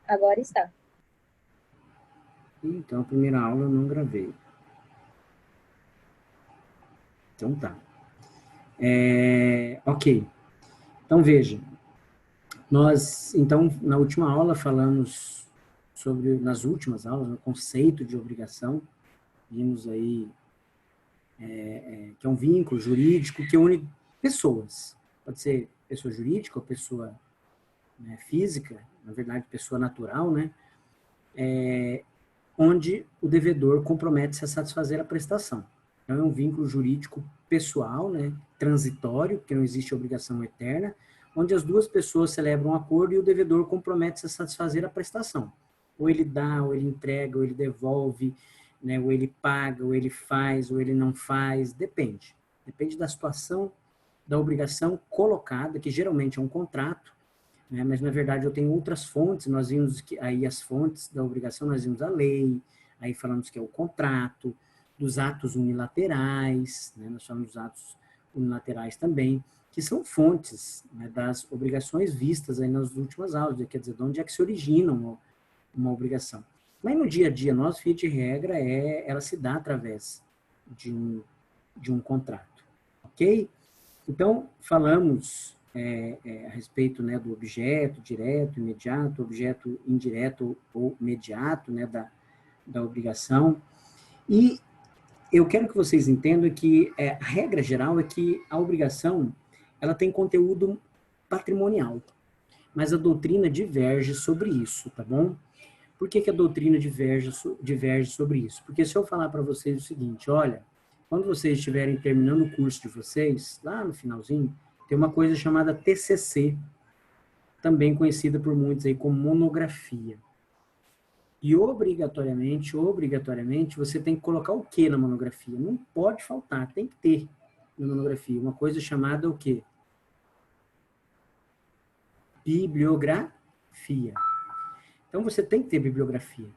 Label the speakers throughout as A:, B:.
A: Agora está.
B: Então, a primeira aula eu não gravei. Então tá. Ok. Então veja, nós, então, na última aula falamos sobre, nas últimas aulas, o conceito de obrigação. Vimos aí que é um vínculo jurídico que une pessoas. Pode ser pessoa jurídica ou pessoa, né, física, na verdade, pessoa natural, né? Onde o devedor compromete-se a satisfazer a prestação. Então, é um vínculo jurídico pessoal, né, transitório, porque não existe obrigação eterna, onde as duas pessoas celebram um acordo e o devedor compromete-se a satisfazer a prestação. Ou ele dá, ou ele entrega, ou ele devolve, né, ou ele paga, ou ele faz, ou ele não faz, depende. Depende da situação da obrigação colocada, que geralmente é um contrato, né? Mas, na verdade, eu tenho outras fontes, nós vimos que aí as fontes da obrigação, nós vimos a lei, aí falamos que é o contrato, dos atos unilaterais, né? Nós falamos dos atos unilaterais também, que são fontes, né, das obrigações vistas aí nas últimas aulas, quer dizer, de onde é que se origina uma obrigação. Mas no dia a dia, nosso via de regra, ela se dá através de um contrato, ok? Então, falamos a respeito, né, do objeto direto, imediato, objeto indireto ou imediato, né, da obrigação. E eu quero que vocês entendam que a regra geral é que a obrigação ela tem conteúdo patrimonial, mas a doutrina diverge sobre isso, tá bom? Por que a doutrina diverge sobre isso? Porque se eu falar para vocês o seguinte, olha, quando vocês estiverem terminando o curso de vocês, lá no finalzinho, tem uma coisa chamada TCC, também conhecida por muitos aí como monografia. E obrigatoriamente, você tem que colocar o que na monografia? Não pode faltar, tem que ter na monografia. Uma coisa chamada o quê? Bibliografia. Então, você tem que ter bibliografia.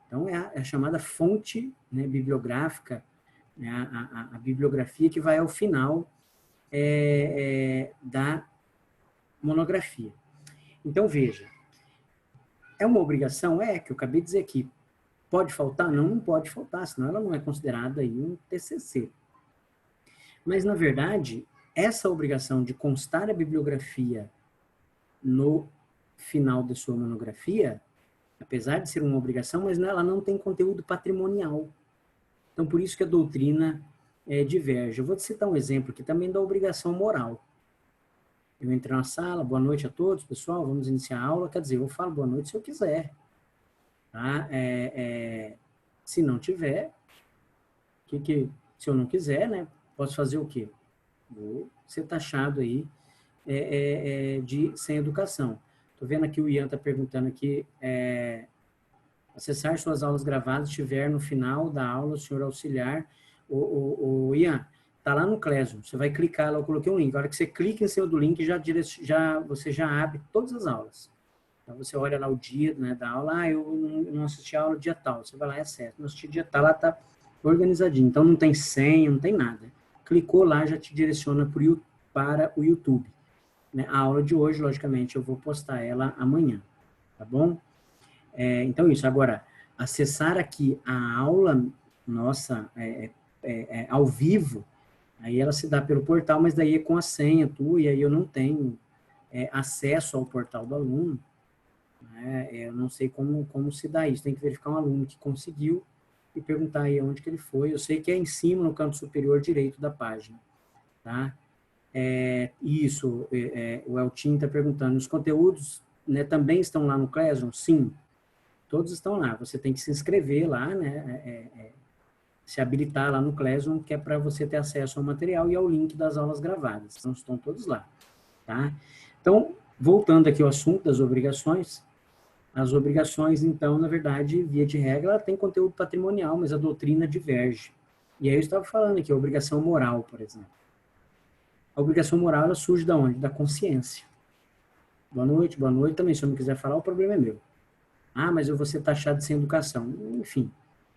B: Então, é a chamada fonte, né, bibliográfica, né, a bibliografia que vai ao final da monografia. Então, veja, é uma obrigação? Que eu acabei de dizer aqui. Pode faltar? Não, não pode faltar, senão ela não é considerada aí um TCC. Mas, na verdade, essa obrigação de constar a bibliografia no final da sua monografia, apesar de ser uma obrigação, mas ela não tem conteúdo patrimonial. Então, por isso que a doutrina diverge. Eu vou te citar um exemplo aqui também da obrigação moral. Eu entro na sala, boa noite a todos, pessoal, vamos iniciar a aula. Quer dizer, eu falo boa noite se eu quiser. Tá? Se não tiver, se eu não quiser, né, posso fazer o quê? Vou ser taxado aí de sem educação. Estou vendo aqui o Ian está perguntando aqui, acessar suas aulas gravadas, estiver no final da aula, o senhor auxiliar, o Ian, tá lá no Classroom, você vai clicar lá, eu coloquei um link, a hora que você clica em cima do link, você já abre todas as aulas. Então, você olha lá o dia, né, da aula, eu não assisti a aula dia tal, você vai lá e acessa, não assisti dia tal, lá tá organizadinho, então não tem senha, não tem nada. Clicou lá, já te direciona para o YouTube. Né? A aula de hoje, logicamente, eu vou postar ela amanhã, tá bom? Então, isso. Agora, acessar aqui a aula nossa ao vivo, aí ela se dá pelo portal, mas daí é com a senha tua, e aí eu não tenho acesso ao portal do aluno, né? Eu não sei como se dá isso, tem que verificar um aluno que conseguiu e perguntar aí onde que ele foi. Eu sei que é em cima, no canto superior direito da página, tá? Isso, o Eltim está perguntando, os conteúdos, né, também estão lá no Classroom? Sim, todos estão lá. Você tem que se inscrever lá, né, se habilitar lá no Classroom, que é para você ter acesso ao material e ao link das aulas gravadas. Então, estão todos lá, tá? Então, voltando aqui ao assunto das obrigações, as obrigações, então, na verdade, via de regra, ela tem conteúdo patrimonial, mas a doutrina diverge. E aí eu estava falando aqui, a obrigação moral, por exemplo. A obrigação moral, ela surge da onde? Da consciência. Boa noite também. Se eu não quiser falar, o problema é meu. Ah, mas eu vou ser taxado de sem educação. Enfim,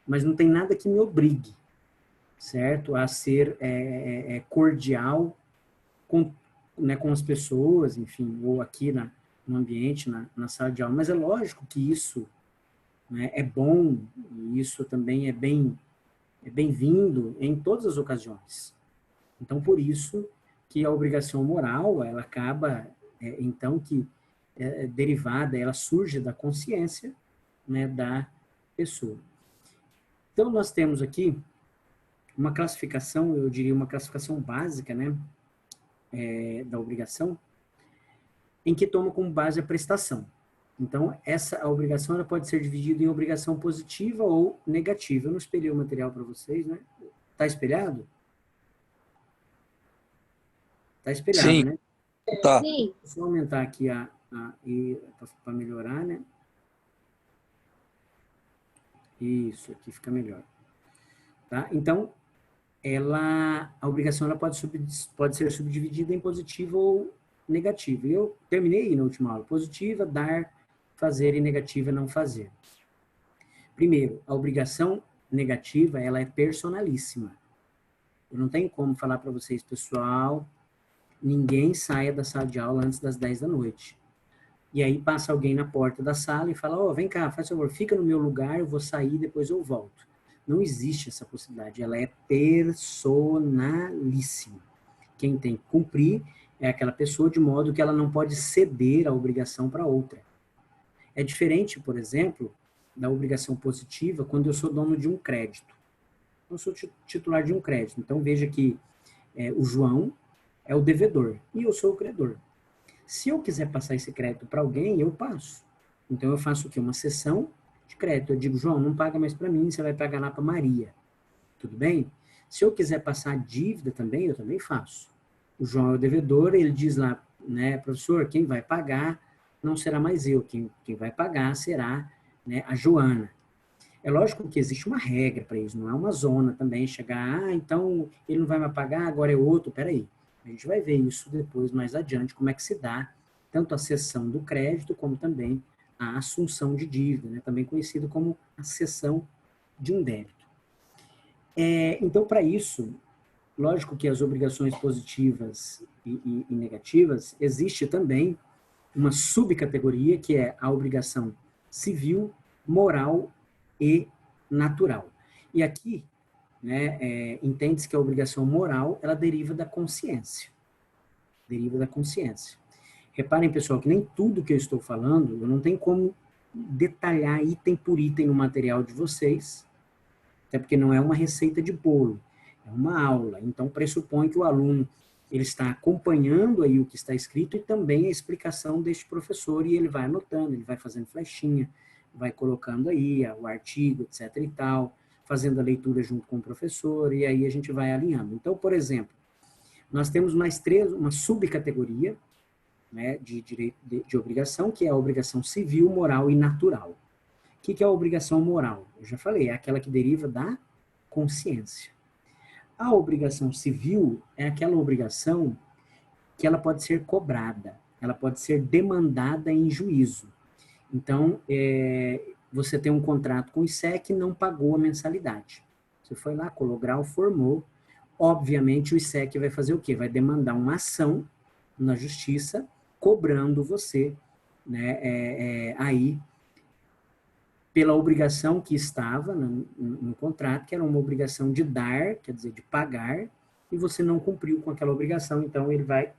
B: mas não tem nada que me obrigue, certo? A ser cordial com, né, com as pessoas, enfim, ou aqui no ambiente, na sala de aula. Mas é lógico que isso, né, é bom, e isso também é bem-vindo em todas as ocasiões. Então, por isso que a obrigação moral, ela acaba, então, que derivada, ela surge da consciência, né, da pessoa. Então, nós temos aqui uma classificação, eu diria uma classificação básica, né, da obrigação, em que toma como base a prestação. Então, a obrigação ela pode ser dividida em obrigação positiva ou negativa. Eu não espelhei o material para vocês, né? Tá espelhado? Tá espelhado,
A: Sim,
B: né?
A: tá.
C: Sim.
B: Deixa eu aumentar aqui para melhorar, né? Isso, aqui fica melhor. Tá? Então, a obrigação ela pode ser subdividida em positiva ou negativa. E eu terminei na última aula. Positiva, dar, fazer, e negativa, não fazer. Primeiro, a obrigação negativa, ela é personalíssima. Eu não tenho como falar para vocês, pessoal, ninguém saia da sala de aula antes das 10 da noite. E aí passa alguém na porta da sala e fala, vem cá, faz favor, fica no meu lugar, eu vou sair, depois eu volto. Não existe essa possibilidade, ela é personalíssima. Quem tem que cumprir é aquela pessoa, de modo que ela não pode ceder a obrigação para outra. É diferente, por exemplo, da obrigação positiva quando eu sou dono de um crédito. Eu sou titular de um crédito. Então, veja que o João é o devedor e eu sou o credor. Se eu quiser passar esse crédito para alguém, eu passo. Então, eu faço o quê? Uma cessão de crédito. Eu digo, João, não paga mais para mim, você vai pagar lá para Maria. Tudo bem? Se eu quiser passar dívida também, eu também faço. O João é o devedor, ele diz lá, né, professor, quem vai pagar não será mais eu, quem vai pagar será, né, a Joana. É lógico que existe uma regra para isso, não é uma zona também, chegar, então ele não vai me pagar, agora é outro, peraí. A gente vai ver isso depois, mais adiante, como é que se dá tanto a cessão do crédito, como também a assunção de dívida, né, também conhecido como a cessão de um débito. Então, para isso, lógico que as obrigações positivas e negativas, existe também uma subcategoria que é a obrigação civil, moral e natural. E aqui, né, entende-se que a obrigação moral, ela deriva da consciência. Deriva da consciência. Reparem, pessoal, que nem tudo que eu estou falando, eu não tenho como detalhar item por item no material de vocês, até porque não é uma receita de bolo, é uma aula. Então, pressupõe que o aluno ele está acompanhando aí o que está escrito e também a explicação deste professor, e ele vai anotando, ele vai fazendo flechinha, vai colocando aí o artigo, etc e tal, fazendo a leitura junto com o professor, e aí a gente vai alinhando. Então, por exemplo, nós temos uma subcategoria, né, de obrigação, que é a obrigação civil, moral e natural. O que é a obrigação moral? Eu já falei, é aquela que deriva da consciência. A obrigação civil é aquela obrigação que ela pode ser cobrada, ela pode ser demandada em juízo. Então, você tem um contrato com o ISEC e não pagou a mensalidade. Você foi lá, colou grau, formou. Obviamente, o ISEC vai fazer o quê? Vai demandar uma ação na justiça, cobrando você, né, aí, pela obrigação que estava no contrato, que era uma obrigação de dar, quer dizer, de pagar, e você não cumpriu com aquela obrigação, então ele vai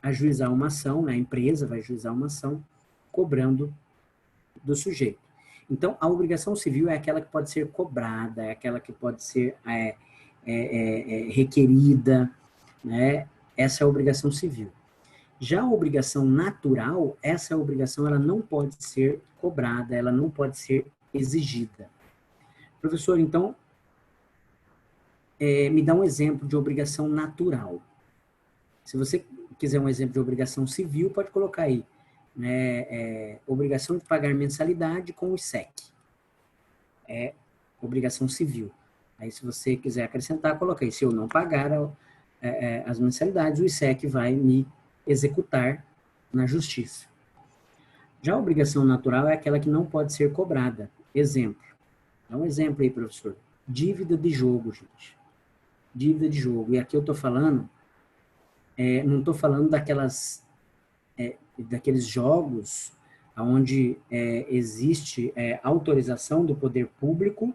B: ajuizar uma ação, né, a empresa vai ajuizar uma ação, cobrando do sujeito. Então, a obrigação civil é aquela que pode ser cobrada, é aquela que pode ser requerida, né? Essa é a obrigação civil. Já a obrigação natural, essa obrigação ela não pode ser cobrada, ela não pode ser exigida. Professor, então, me dá um exemplo de obrigação natural. Se você quiser um exemplo de obrigação civil, pode colocar aí, né, obrigação de pagar mensalidade com o ISEC. É obrigação civil. Aí, se você quiser acrescentar, coloca aí. Se eu não pagar as mensalidades, o ISEC vai me executar na justiça. Já a obrigação natural é aquela que não pode ser cobrada. Exemplo. Dá um exemplo aí, professor. Dívida de jogo, gente. Dívida de jogo. E aqui eu estou falando, não estou falando daquelas daqueles jogos onde existe autorização do poder público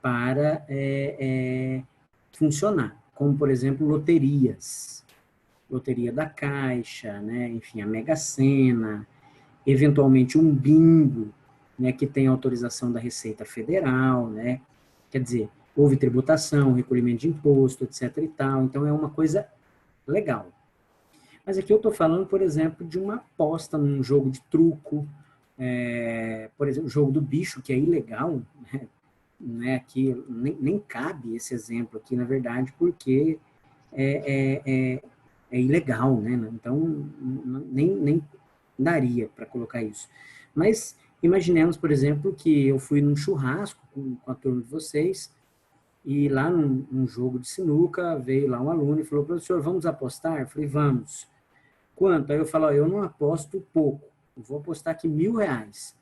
B: para funcionar, como, por exemplo, loterias, loteria da Caixa, né? Enfim, a Mega Sena, eventualmente um bingo, né, que tem autorização da Receita Federal, né? Quer dizer, houve tributação, recolhimento de imposto, etc. e tal, então é uma coisa legal. Mas aqui eu estou falando, por exemplo, de uma aposta num jogo de truco, por exemplo, o jogo do bicho, que é ilegal, né, aqui nem cabe esse exemplo aqui, na verdade, porque é ilegal, né? Então, nem daria para colocar isso. Mas imaginemos, por exemplo, que eu fui num churrasco com a turma de vocês, e lá num jogo de sinuca, veio lá um aluno e falou, professor, vamos apostar? Eu falei, vamos. Quanto? Aí eu falo, eu não aposto pouco, eu vou apostar aqui R$ 1.000.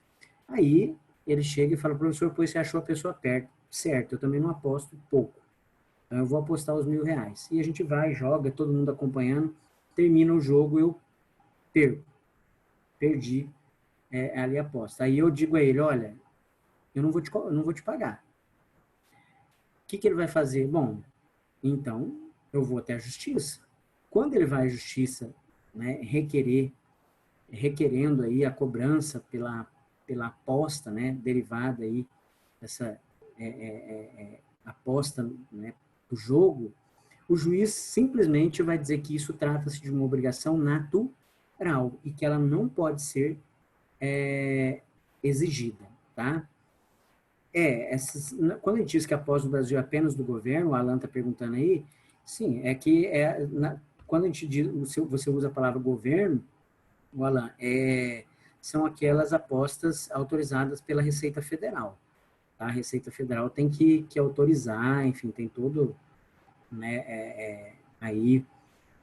B: Aí ele chega e fala, professor, pois você achou a pessoa perto. Certo, eu também não aposto pouco. Então eu vou apostar os R$ 1.000. E a gente vai, joga, todo mundo acompanhando, termina o jogo, eu perdi ali a aposta. Aí eu digo a ele, olha, eu não vou te pagar. O que ele vai fazer? Bom, então eu vou até a justiça. Quando ele vai à justiça, né, requerendo aí a cobrança pela aposta, né, derivada aí dessa aposta, né, do jogo, o juiz simplesmente vai dizer que isso trata-se de uma obrigação natural e que ela não pode ser exigida, tá? Quando a gente diz que a aposta no Brasil é apenas do governo, o Alan está perguntando aí, sim, é que quando a gente diz, você usa a palavra governo, o Alan, são aquelas apostas autorizadas pela Receita Federal. Tá? A Receita Federal tem que autorizar, enfim, tem todo, né, aí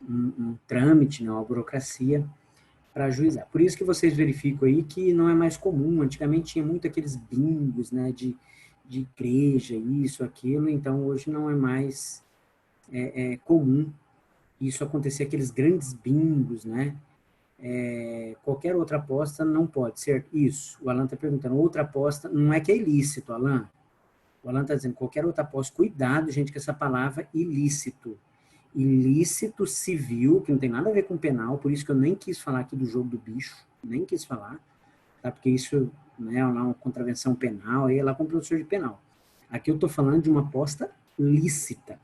B: um trâmite, né, uma burocracia para ajuizar. Por isso que vocês verificam aí que não é mais comum. Antigamente tinha muito aqueles bingos, né, de igreja, isso, aquilo, então hoje não é mais comum isso acontecer, aqueles grandes bingos, né? Qualquer outra aposta não pode ser isso. O Alan está perguntando, outra aposta, não é que é ilícito, Alan. O Alan está dizendo, qualquer outra aposta, cuidado, gente, com essa palavra ilícito. Ilícito civil, que não tem nada a ver com penal, por isso que eu nem quis falar aqui do jogo do bicho, nem quis falar, tá? Porque isso, né, é uma contravenção penal, aí é lá com o professor de penal. Aqui eu estou falando de uma aposta lícita,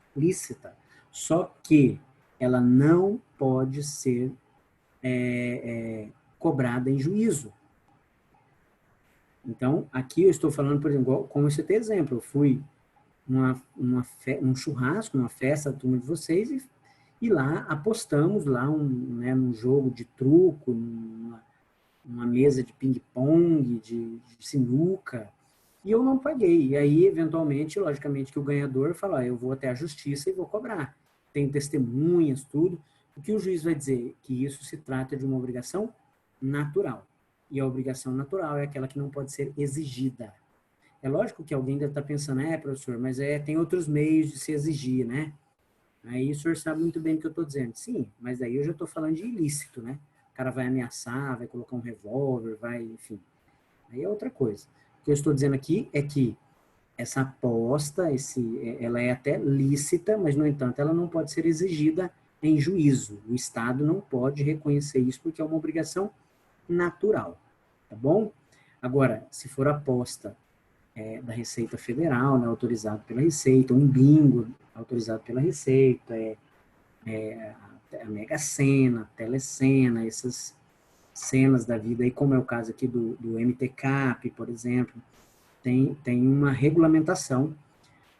B: só que ela não pode ser cobrada em juízo. Então, aqui eu estou falando, por exemplo, como você tem exemplo, eu fui num churrasco, numa festa da turma de vocês, e lá apostamos lá num jogo de truco, numa mesa de ping-pong, de sinuca, e eu não paguei. E aí, eventualmente, logicamente, que o ganhador fala, eu vou até a justiça e vou cobrar. Tem testemunhas, tudo. O que o juiz vai dizer? Que isso se trata de uma obrigação natural. E a obrigação natural é aquela que não pode ser exigida. É lógico que alguém deve estar pensando, professor, mas tem outros meios de se exigir, né? Aí o senhor sabe muito bem o que eu estou dizendo. Sim, mas daí eu já estou falando de ilícito, né? O cara vai ameaçar, vai colocar um revólver, vai, enfim. Aí é outra coisa. O que eu estou dizendo aqui é que essa aposta, ela é até lícita, mas, no entanto, ela não pode ser exigida em juízo. O Estado não pode reconhecer isso porque é uma obrigação natural, tá bom? Agora, se for aposta da Receita Federal, né, autorizado pela Receita, um bingo autorizado pela Receita, a Mega Sena, a Telecena, essas cenas da vida, aí, como é o caso aqui do MTCAP, por exemplo, tem uma regulamentação,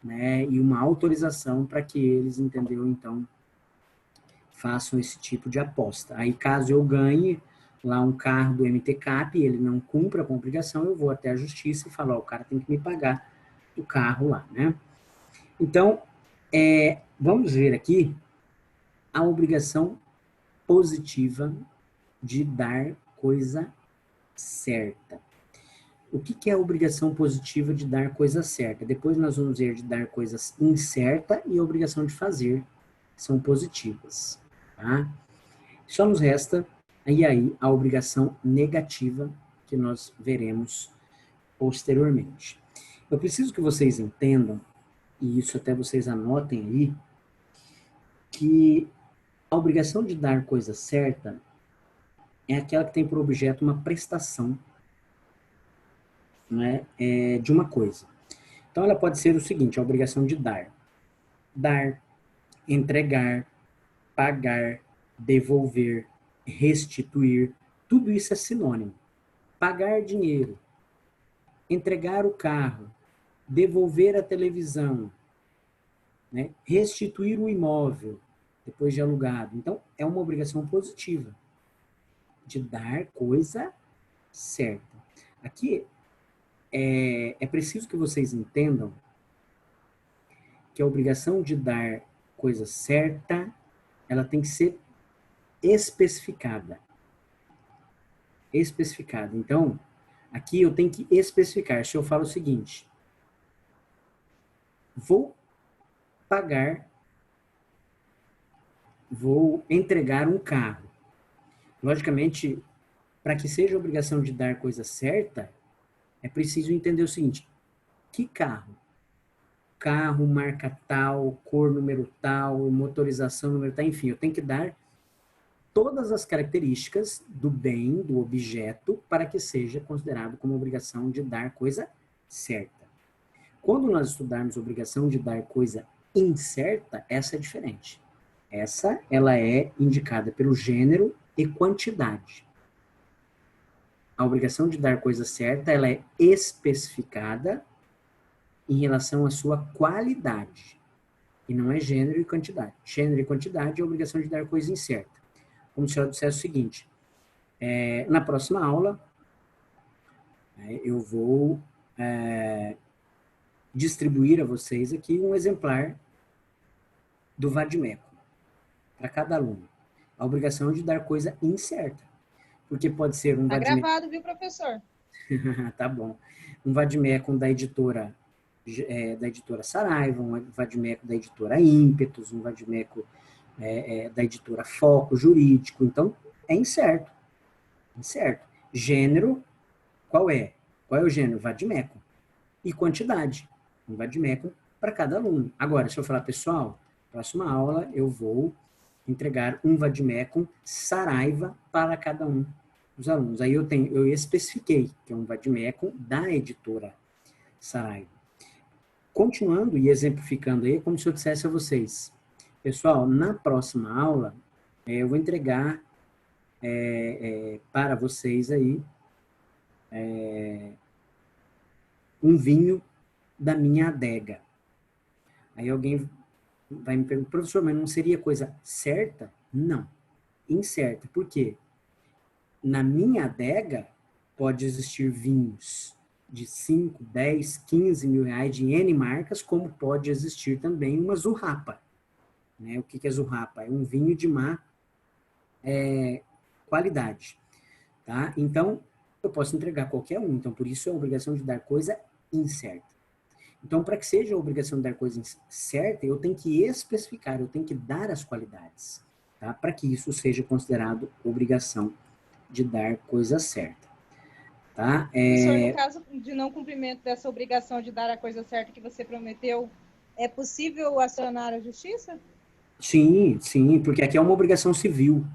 B: né, e uma autorização para que eles, entendeu, então, façam esse tipo de aposta. Aí, caso eu ganhe lá um carro do MTCAP e ele não cumpra com a obrigação, eu vou até a justiça e falo, o cara tem que me pagar o carro lá, né? Então, vamos ver aqui a obrigação positiva de dar coisa certa. O que é a obrigação positiva de dar coisa certa? Depois nós vamos ver de dar coisas incerta e a obrigação de fazer, são positivas, tá? Só nos resta E aí, a obrigação negativa, que nós veremos posteriormente. Eu preciso que vocês entendam, e isso até vocês anotem aí, que a obrigação de dar coisa certa é aquela que tem por objeto uma prestação, né, de uma coisa. Então, ela pode ser o seguinte, a obrigação de dar. Dar, entregar, pagar, devolver, restituir, tudo isso é sinônimo. Pagar dinheiro, entregar o carro, devolver a televisão, né? Restituir o imóvel depois de alugado. Então, é uma obrigação positiva de dar coisa certa. Aqui é preciso que vocês entendam que a obrigação de dar coisa certa, ela tem que ser especificada. Especificada. Então, aqui eu tenho que especificar. Se eu falo o seguinte, vou pagar, vou entregar um carro. Logicamente, para que seja obrigação de dar coisa certa, é preciso entender o seguinte, que carro? Carro, marca tal, cor número tal, motorização número tal, enfim, eu tenho que dar todas as características do bem, do objeto, para que seja considerado como obrigação de dar coisa certa. Quando nós estudarmos obrigação de dar coisa incerta, essa é diferente. Essa, ela é indicada pelo gênero e quantidade. A obrigação de dar coisa certa, ela é especificada em relação à sua qualidade. E não é gênero e quantidade. Gênero e quantidade é a obrigação de dar coisa incerta. Como se eu dissesse o seguinte, na próxima aula, eu vou distribuir a vocês aqui um exemplar do vade-mecum para cada aluno. A obrigação de dar coisa incerta. Porque pode ser um
A: vade-mecum... Tá gravado, viu, professor?
B: Tá bom. Um vade-mecum da editora Saraiva, um vade-mecum da editora Ímpetus, um vade-mecum da editora Foco Jurídico. Então, é incerto. Incerto. Gênero, qual é? Qual é o gênero? Vade-mecum. E quantidade. Um vade-mecum para cada aluno. Agora, se eu falar, pessoal, próxima aula eu vou entregar um vade-mecum Saraiva para cada um dos alunos. Aí eu especifiquei que é um vade-mecum da editora Saraiva. Continuando e exemplificando aí, como se eu dissesse a vocês, pessoal, na próxima aula, eu vou entregar para vocês aí um vinho da minha adega. Aí alguém vai me perguntar, professor, mas não seria coisa certa? Não, incerta. Por quê? Na minha adega pode existir vinhos de 5, 10, 15 mil reais de N marcas, como pode existir também uma zurrapa. Né? O que é zurrapa? É um vinho de má qualidade. Tá? Então, eu posso entregar qualquer um. Então, por isso é a obrigação de dar coisa incerta. Então, para que seja a obrigação de dar coisa certa, eu tenho que especificar, eu tenho que dar as qualidades, tá? Para que isso seja considerado obrigação de dar coisa certa. Tá?
A: Professor, no caso de não cumprimento dessa obrigação de dar a coisa certa que você prometeu, é possível acionar a justiça?
B: Sim, sim, porque aqui é uma obrigação civil,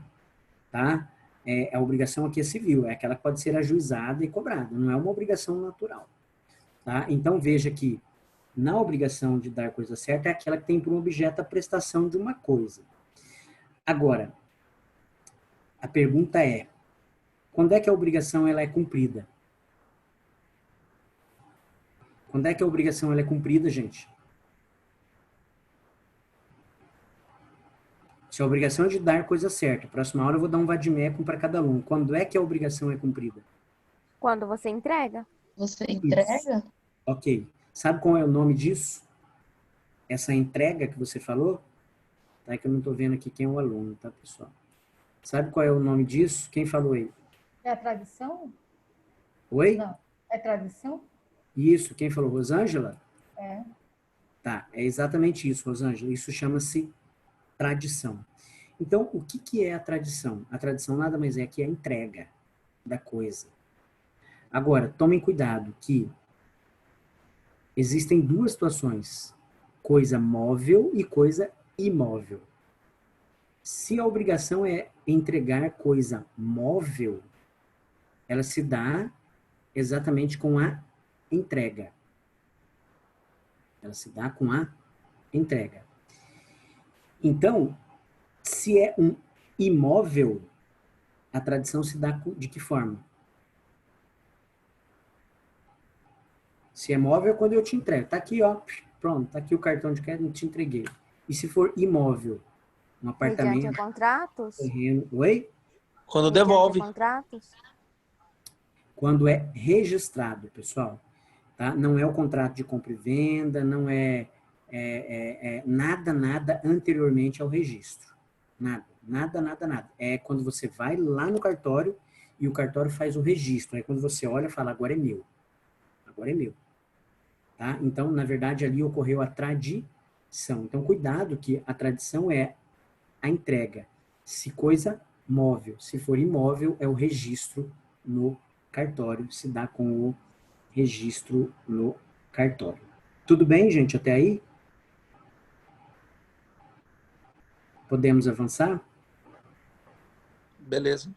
B: tá? A obrigação aqui é civil, é aquela que pode ser ajuizada e cobrada, não é uma obrigação natural, tá? Então, veja que na obrigação de dar coisa certa é aquela que tem por objeto a prestação de uma coisa. Agora, a pergunta é, quando é que a obrigação ela é cumprida? Quando é que a obrigação ela é cumprida, gente? Se a obrigação é de dar coisa certa, próxima hora eu vou dar um vade-mecum para cada aluno. Quando é que a obrigação é cumprida?
C: Quando você entrega.
A: Você entrega?
B: Isso. Ok. Sabe qual é o nome disso? Essa entrega que você falou? Tá, que eu não estou vendo aqui quem é o aluno, tá, pessoal? Sabe qual é o nome disso? Quem falou aí?
D: É a tradição?
B: Oi?
D: Não. É tradição?
B: Isso. Quem falou? Rosângela?
D: É.
B: Tá, é exatamente isso, Rosângela. Isso chama-se tradição. Então, o que, que é a tradição? A tradição nada mais é que a entrega da coisa. Agora, tomem cuidado que existem duas situações, coisa móvel e coisa imóvel. Se a obrigação é entregar coisa móvel, ela se dá exatamente com a entrega. Ela se dá com a entrega. Então, se é um imóvel, a tradição se dá de que forma? Se é móvel, quando eu te entrego. Tá aqui, ó. Pronto, tá aqui o cartão de crédito, te entreguei. E se for imóvel? Um
C: Mediante
B: apartamento,
C: contratos?
B: terreno. Oi?
E: Quando
C: Mediante
E: devolve.
C: contratos?
B: Quando é registrado, pessoal. Tá? Não é o contrato de compra e venda, não é, nada anteriormente ao registro. Nada. É quando você vai lá no cartório e o cartório faz o registro. Aí quando você olha, fala, agora é meu. Agora é meu. Tá? Então, na verdade, ali ocorreu a tradição. Então, cuidado que a tradição é a entrega. Se coisa móvel, se for imóvel, é o registro no cartório, se dá com o registro no cartório. Tudo bem, gente, até aí? Podemos avançar?
E: Beleza.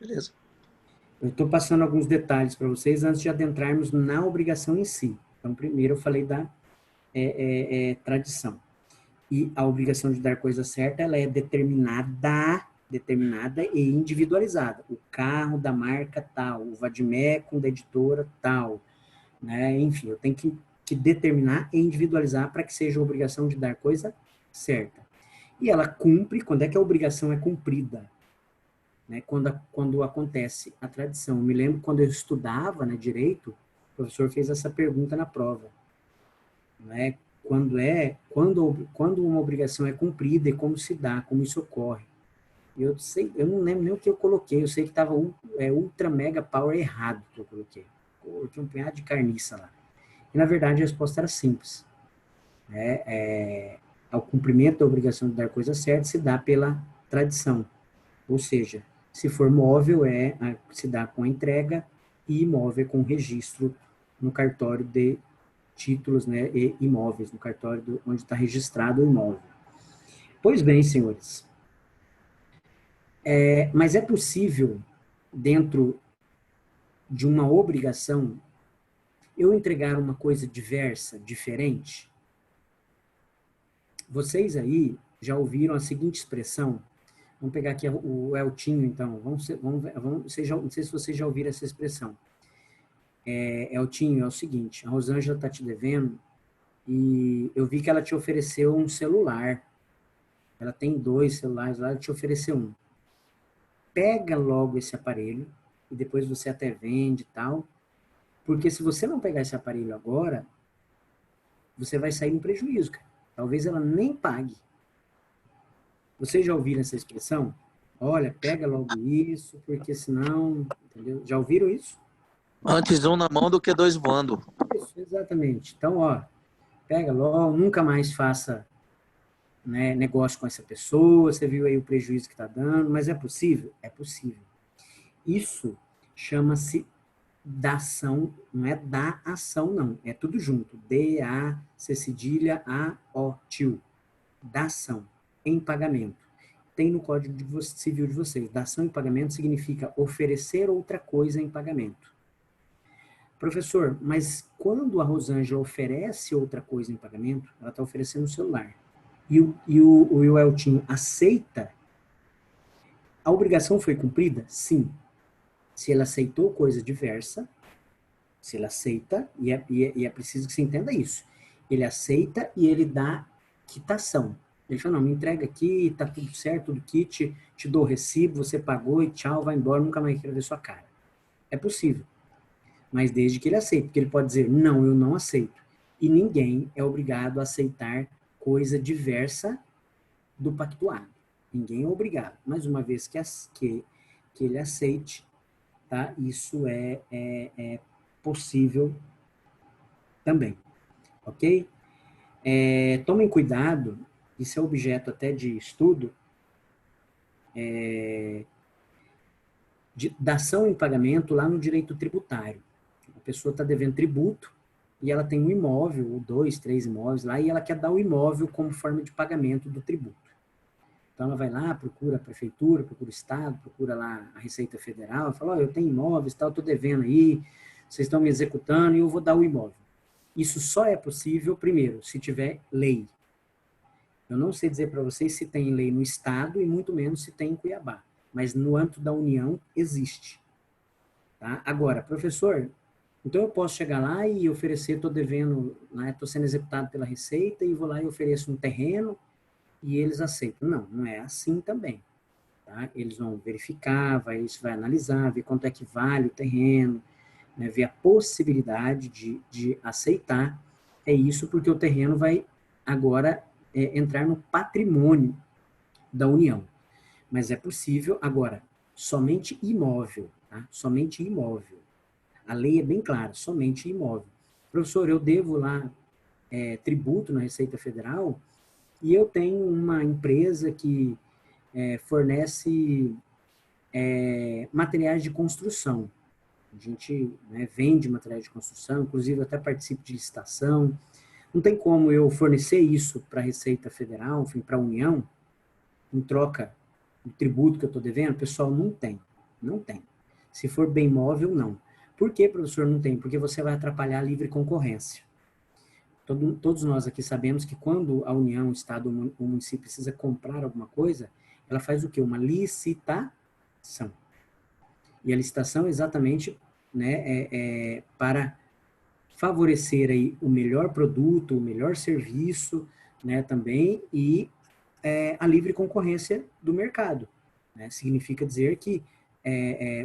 B: Eu estou passando alguns detalhes para vocês antes de adentrarmos na obrigação em si. Então, primeiro eu falei da tradição. E a obrigação de dar coisa certa, ela é determinada e individualizada. O carro da marca tal, o vademecum da editora tal, né? Enfim, eu tenho que determinar e individualizar para que seja a obrigação de dar coisa certa. E ela cumpre, quando é que a obrigação é cumprida? Né? Quando acontece a tradição. Eu me lembro quando eu estudava, né, direito, o professor fez essa pergunta na prova. Né? Quando uma obrigação é cumprida e como se dá, como isso ocorre. Eu não lembro nem o que eu coloquei, eu sei que estava ultra mega power errado que eu coloquei. Eu tinha um punhado de carniça lá. E, na verdade, a resposta era simples. Ao cumprimento da obrigação de dar coisa certa se dá pela tradição. Ou seja, se for móvel, se dá com a entrega, e imóvel com registro no cartório de títulos, né, e imóveis, no cartório onde está registrado o imóvel. Pois bem, senhores. Mas é possível, dentro de uma obrigação, eu entregar uma coisa diversa, diferente? Vocês aí já ouviram a seguinte expressão? Vamos pegar aqui o Eltinho, então. Não sei se vocês já ouviram essa expressão. Eltinho, é o seguinte, a Rosângela está te devendo e eu vi que ela te ofereceu um celular. Ela tem 2 celulares lá, ela te ofereceu um. Pega logo esse aparelho e depois você até vende e tal, porque se você não pegar esse aparelho agora, você vai sair em prejuízo, cara. Talvez ela nem pague. Vocês já ouviram essa expressão? Olha, pega logo isso, porque senão... Entendeu? Já ouviram isso?
E: Antes um na mão do que 2 voando.
B: Isso, exatamente. Então, ó, pega logo, nunca mais faça, né, negócio com essa pessoa, você viu aí o prejuízo que está dando, mas é possível? É possível. Isso chama-se dação, não é da ação, não. É tudo junto. D-A, C cedilha, A-O, tio. Dação, em pagamento. Tem no Código Civil de vocês. Dação em pagamento significa oferecer outra coisa em pagamento. Professor, mas quando a Rosângela oferece outra coisa em pagamento, ela está oferecendo um celular. E o Eltinho aceita, a obrigação foi cumprida? Sim. Se ele aceitou coisa diversa, se ele aceita, e é preciso que você entenda isso, ele aceita e ele dá quitação. Ele fala, não, me entrega aqui, tá tudo certo, tudo kit, te dou o recibo, você pagou e tchau, vai embora, nunca mais quero ver sua cara. É possível. Mas desde que ele aceite, porque ele pode dizer, não, eu não aceito. E ninguém é obrigado a aceitar coisa diversa do pactuado. Ninguém é obrigado. Mas uma vez que ele aceite, tá? Isso é possível também. Ok? Tomem cuidado, isso é objeto até de estudo, dação em pagamento lá no direito tributário. A pessoa está devendo tributo e ela tem um imóvel, ou 2, 3 imóveis lá, e ela quer dar o imóvel como forma de pagamento do tributo. Então, ela vai lá, procura a prefeitura, procura o Estado, procura lá a Receita Federal, fala, ó, eu tenho imóveis, tal, estou devendo aí, vocês estão me executando e eu vou dar o imóvel. Isso só é possível, primeiro, se tiver lei. Eu não sei dizer para vocês se tem lei no Estado e muito menos se tem em Cuiabá, mas no âmbito da União existe. Tá? Agora, professor, então eu posso chegar lá e oferecer, estou devendo, né, estou sendo executado pela Receita e vou lá e ofereço um terreno e eles aceitam. Não, não é assim também. Tá? Eles vão verificar, isso vai analisar, ver quanto é que vale o terreno, né, ver a possibilidade de aceitar. É isso porque o terreno vai agora entrar no patrimônio da União. Mas é possível, agora, somente imóvel, tá? Somente imóvel. A lei é bem clara, somente imóvel. Professor, eu devo lá tributo na Receita Federal e eu tenho uma empresa que fornece materiais de construção. A gente, né, vende materiais de construção, inclusive eu até participo de licitação. Não tem como eu fornecer isso para a Receita Federal, enfim, para a União, em troca do tributo que eu estou devendo? Pessoal, não tem. Não tem. Se for bem móvel, não. Por que, professor, não tem? Porque você vai atrapalhar a livre concorrência. Todos nós aqui sabemos que quando a União, o Estado ou o município precisa comprar alguma coisa, ela faz o quê? Uma licitação. E a licitação é exatamente, né, para favorecer aí o melhor produto, o melhor serviço, né, também, e a livre concorrência do mercado. Né? Significa dizer que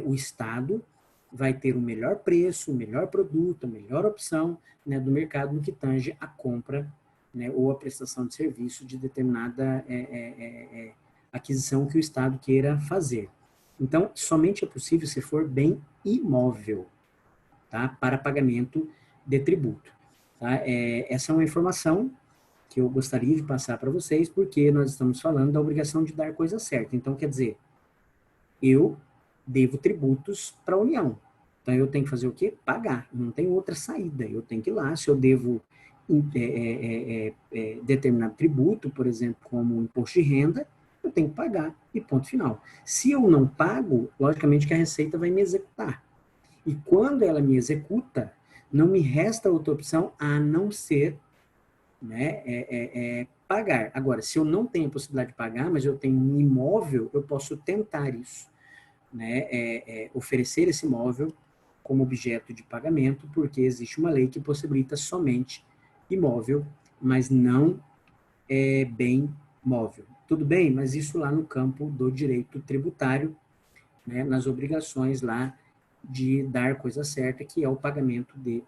B: o Estado vai ter o melhor preço, o melhor produto, a melhor opção, né, do mercado no que tange a compra, né, ou a prestação de serviço de determinada aquisição que o Estado queira fazer. Então, somente é possível se for bem imóvel, tá? Para pagamento de tributo. Tá? Essa é uma informação que eu gostaria de passar para vocês, porque nós estamos falando da obrigação de dar coisa certa. Então, quer dizer, eu devo tributos para a União. Então, eu tenho que fazer o quê? Pagar. Não tem outra saída. Eu tenho que ir lá, se eu devo determinado tributo, por exemplo, como imposto de renda, eu tenho que pagar, e ponto final. Se eu não pago, logicamente que a Receita vai me executar. E quando ela me executa, não me resta outra opção a não ser, né, pagar. Agora, se eu não tenho a possibilidade de pagar, mas eu tenho um imóvel, eu posso tentar isso, né, oferecer esse imóvel como objeto de pagamento, porque existe uma lei que possibilita somente imóvel, mas não bem móvel. Tudo bem? Mas isso lá no campo do direito tributário, né, nas obrigações lá de dar coisa certa, que é o pagamento de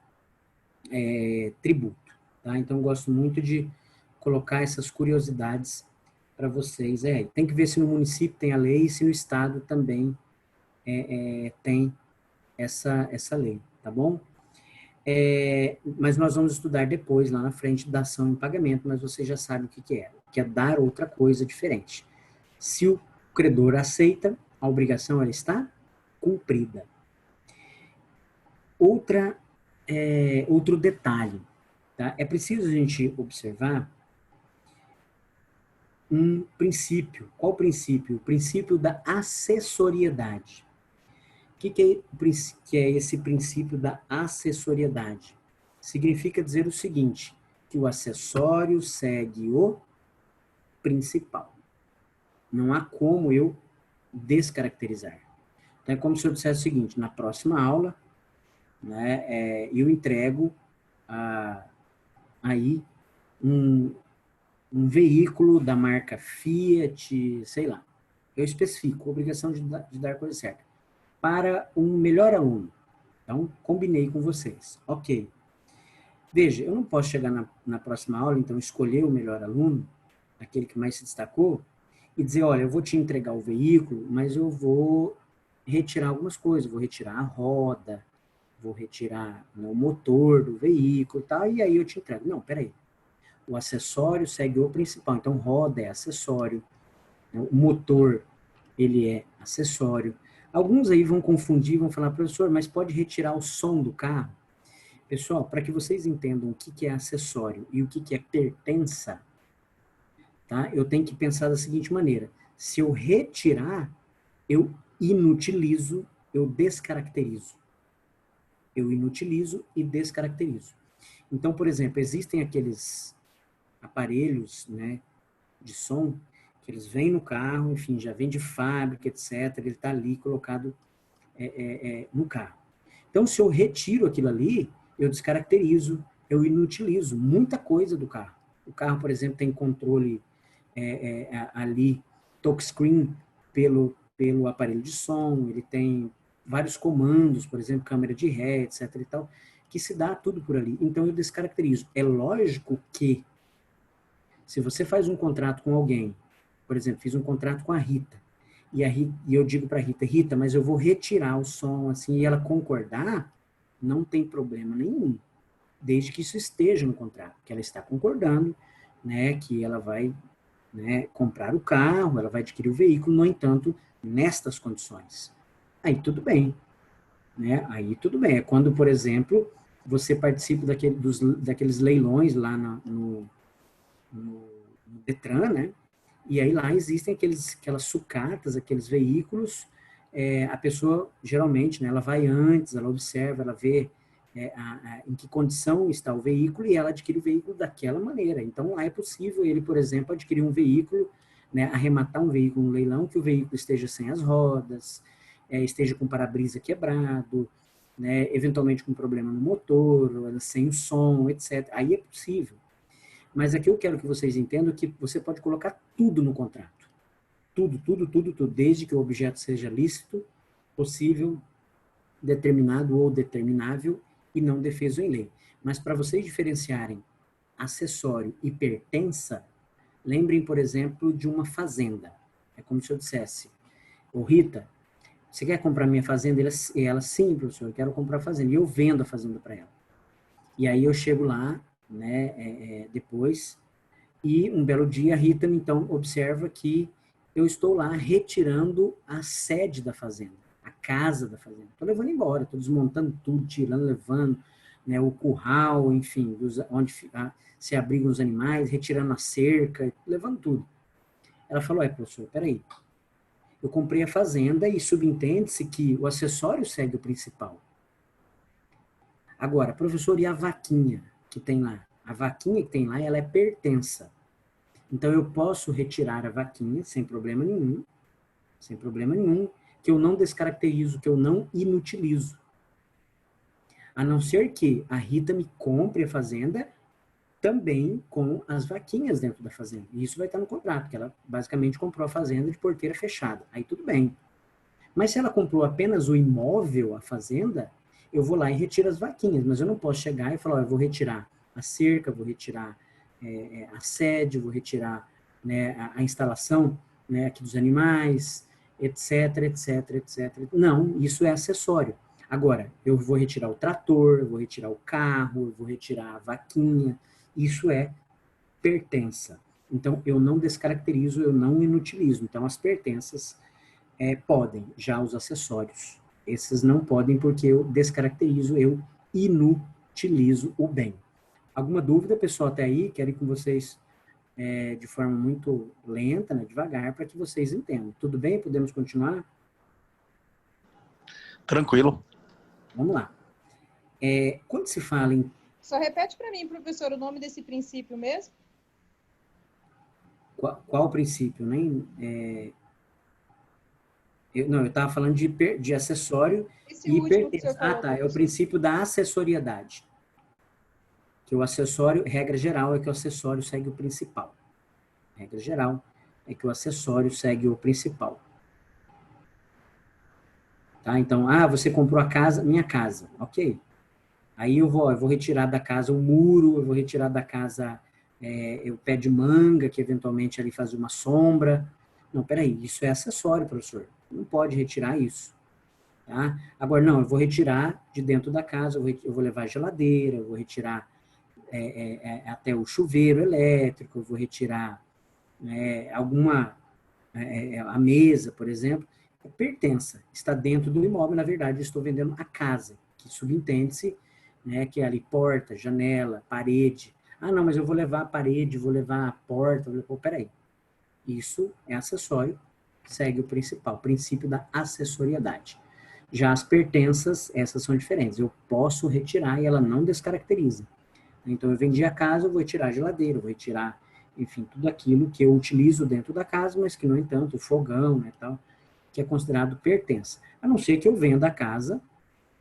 B: tributo. Tá? Então, eu gosto muito de colocar essas curiosidades para vocês. Tem que ver se no município tem a lei e se no estado também tem essa lei, tá bom? Mas nós vamos estudar depois, lá na frente, da ação em pagamento, mas você já sabe o que é dar outra coisa diferente. Se o credor aceita, a obrigação ela está cumprida. Outro detalhe, tá? É preciso a gente observar um princípio. Qual princípio? O princípio da acessoriedade. O que é esse princípio da acessoriedade? Significa dizer o seguinte, que o acessório segue o principal. Não há como eu descaracterizar. Então, é como se eu dissesse o seguinte, na próxima aula, né, eu entrego aí um veículo da marca Fiat, sei lá. Eu especifico, obrigação de dar coisa certa. Para um melhor aluno. Então, combinei com vocês. Ok. Veja, eu não posso chegar na próxima aula, então, escolher o melhor aluno, aquele que mais se destacou, e dizer, olha, eu vou te entregar o veículo, mas eu vou retirar algumas coisas, vou retirar a roda, vou retirar o motor do veículo e tal, e aí eu te entrego. Não, peraí. O acessório segue o principal. Então, roda é acessório, o motor ele é acessório. Alguns aí vão confundir, vão falar, professor, mas pode retirar o som do carro? Pessoal, para que vocês entendam o que é acessório e o que é pertença, tá? Eu tenho que pensar da seguinte maneira. Se eu retirar, eu inutilizo, eu descaracterizo. Eu inutilizo e descaracterizo. Então, por exemplo, existem aqueles aparelhos, né, de som, que eles vêm no carro, enfim, já vem de fábrica, etc. Ele está ali colocado no carro. Então, se eu retiro aquilo ali, eu descaracterizo, eu inutilizo muita coisa do carro. O carro, por exemplo, tem controle ali, touchscreen pelo aparelho de som, ele tem vários comandos, por exemplo, câmera de ré, etc. e tal, que se dá tudo por ali. Então, eu descaracterizo. É lógico que, se você faz um contrato com alguém, por exemplo, fiz um contrato com a Rita, e eu digo para a Rita, Rita, mas eu vou retirar o som, assim, e ela concordar, não tem problema nenhum, desde que isso esteja no contrato, que ela está concordando, né, que ela vai, né, comprar o carro, ela vai adquirir o veículo, no entanto, nestas condições. Aí tudo bem, né? Aí tudo bem. É quando, por exemplo, você participa daqueles leilões lá no Detran, né? E aí lá existem aquelas sucatas, aqueles veículos, a pessoa, geralmente, né, ela vai antes, ela observa, ela vê em que condição está o veículo e ela adquire o veículo daquela maneira. Então, lá é possível ele, por exemplo, adquirir um veículo, né, arrematar um veículo no leilão, que o veículo esteja sem as rodas, esteja com o para-brisa quebrado, né, eventualmente com problema no motor, sem o som, etc. Aí é possível. Mas aqui eu quero que vocês entendam que você pode colocar tudo no contrato. Tudo, tudo, tudo, tudo, desde que o objeto seja lícito, possível, determinado ou determinável e não defeso em lei. Mas para vocês diferenciarem acessório e pertença, lembrem, por exemplo, de uma fazenda. É como se eu dissesse, ô Rita, você quer comprar minha fazenda? E ela, sim, professor, eu quero comprar a fazenda. E eu vendo a fazenda para ela. E aí eu chego lá, né, depois, e um belo dia a Rita, então, observa que eu estou lá retirando a sede da fazenda, a casa da fazenda. Estou levando embora, estou desmontando tudo, tirando, levando, né, o curral, enfim, onde se abrigam os animais, retirando a cerca, levando tudo. Ela falou, professor, peraí, eu comprei a fazenda e subentende-se que o acessório segue o principal. Agora, professor, e a vaquinha que tem lá? A vaquinha que tem lá, ela é pertença. Então, eu posso retirar a vaquinha sem problema nenhum, que eu não descaracterizo, que eu não inutilizo. A não ser que a Rita me compre a fazenda também com as vaquinhas dentro da fazenda. E isso vai estar no contrato, que ela basicamente comprou a fazenda de porteira fechada. Aí tudo bem. Mas se ela comprou apenas o imóvel, a fazenda, eu vou lá e retiro as vaquinhas. Mas eu não posso chegar e falar, eu vou retirar a cerca, vou retirar a sede, vou retirar, né, a instalação, né, aqui dos animais, etc, etc, etc. Não, isso é acessório. Agora, eu vou retirar o trator, eu vou retirar o carro, eu vou retirar a vaquinha, isso é pertença. Então, eu não descaracterizo, eu não inutilizo. Então, as pertenças podem, já os acessórios. Esses não podem porque eu descaracterizo, eu inutilizo o bem. Alguma dúvida, pessoal, até aí? Quero ir com vocês de forma muito lenta, né, devagar, para que vocês entendam. Tudo bem? Podemos continuar?
E: Tranquilo.
B: Vamos lá. Quando se fala em...
A: Só repete para mim, professor, o nome desse princípio mesmo?
B: Qual princípio? Eu estava falando de acessório e pertença. Tá. É o princípio da acessoriedade. Que o acessório, regra geral, é que o acessório segue o principal. Regra geral é que o acessório segue o principal. Tá? Então, você comprou a casa, minha casa. Ok. Aí eu vou retirar da casa o muro, eu vou retirar da casa o pé de manga, que eventualmente ali faz uma sombra. Não, peraí, isso é acessório, professor. Não pode retirar isso. Tá? Agora, não, eu vou retirar de dentro da casa, eu vou levar a geladeira, eu vou retirar até o chuveiro elétrico, eu vou retirar alguma a mesa, por exemplo, é pertença, está dentro do imóvel, na verdade, eu estou vendendo a casa, que subentende-se, né, que é ali porta, janela, parede. Ah, não, mas eu vou levar a parede, vou levar a porta, peraí. Isso é acessório, segue o principal, o princípio da acessoriedade. Já as pertenças, essas são diferentes. Eu posso retirar e ela não descaracteriza. Então, eu vendi a casa, eu vou retirar a geladeira, eu vou retirar, enfim, tudo aquilo que eu utilizo dentro da casa, mas que, no entanto, o fogão, né, tal, que é considerado pertença. A não ser que eu venda a casa,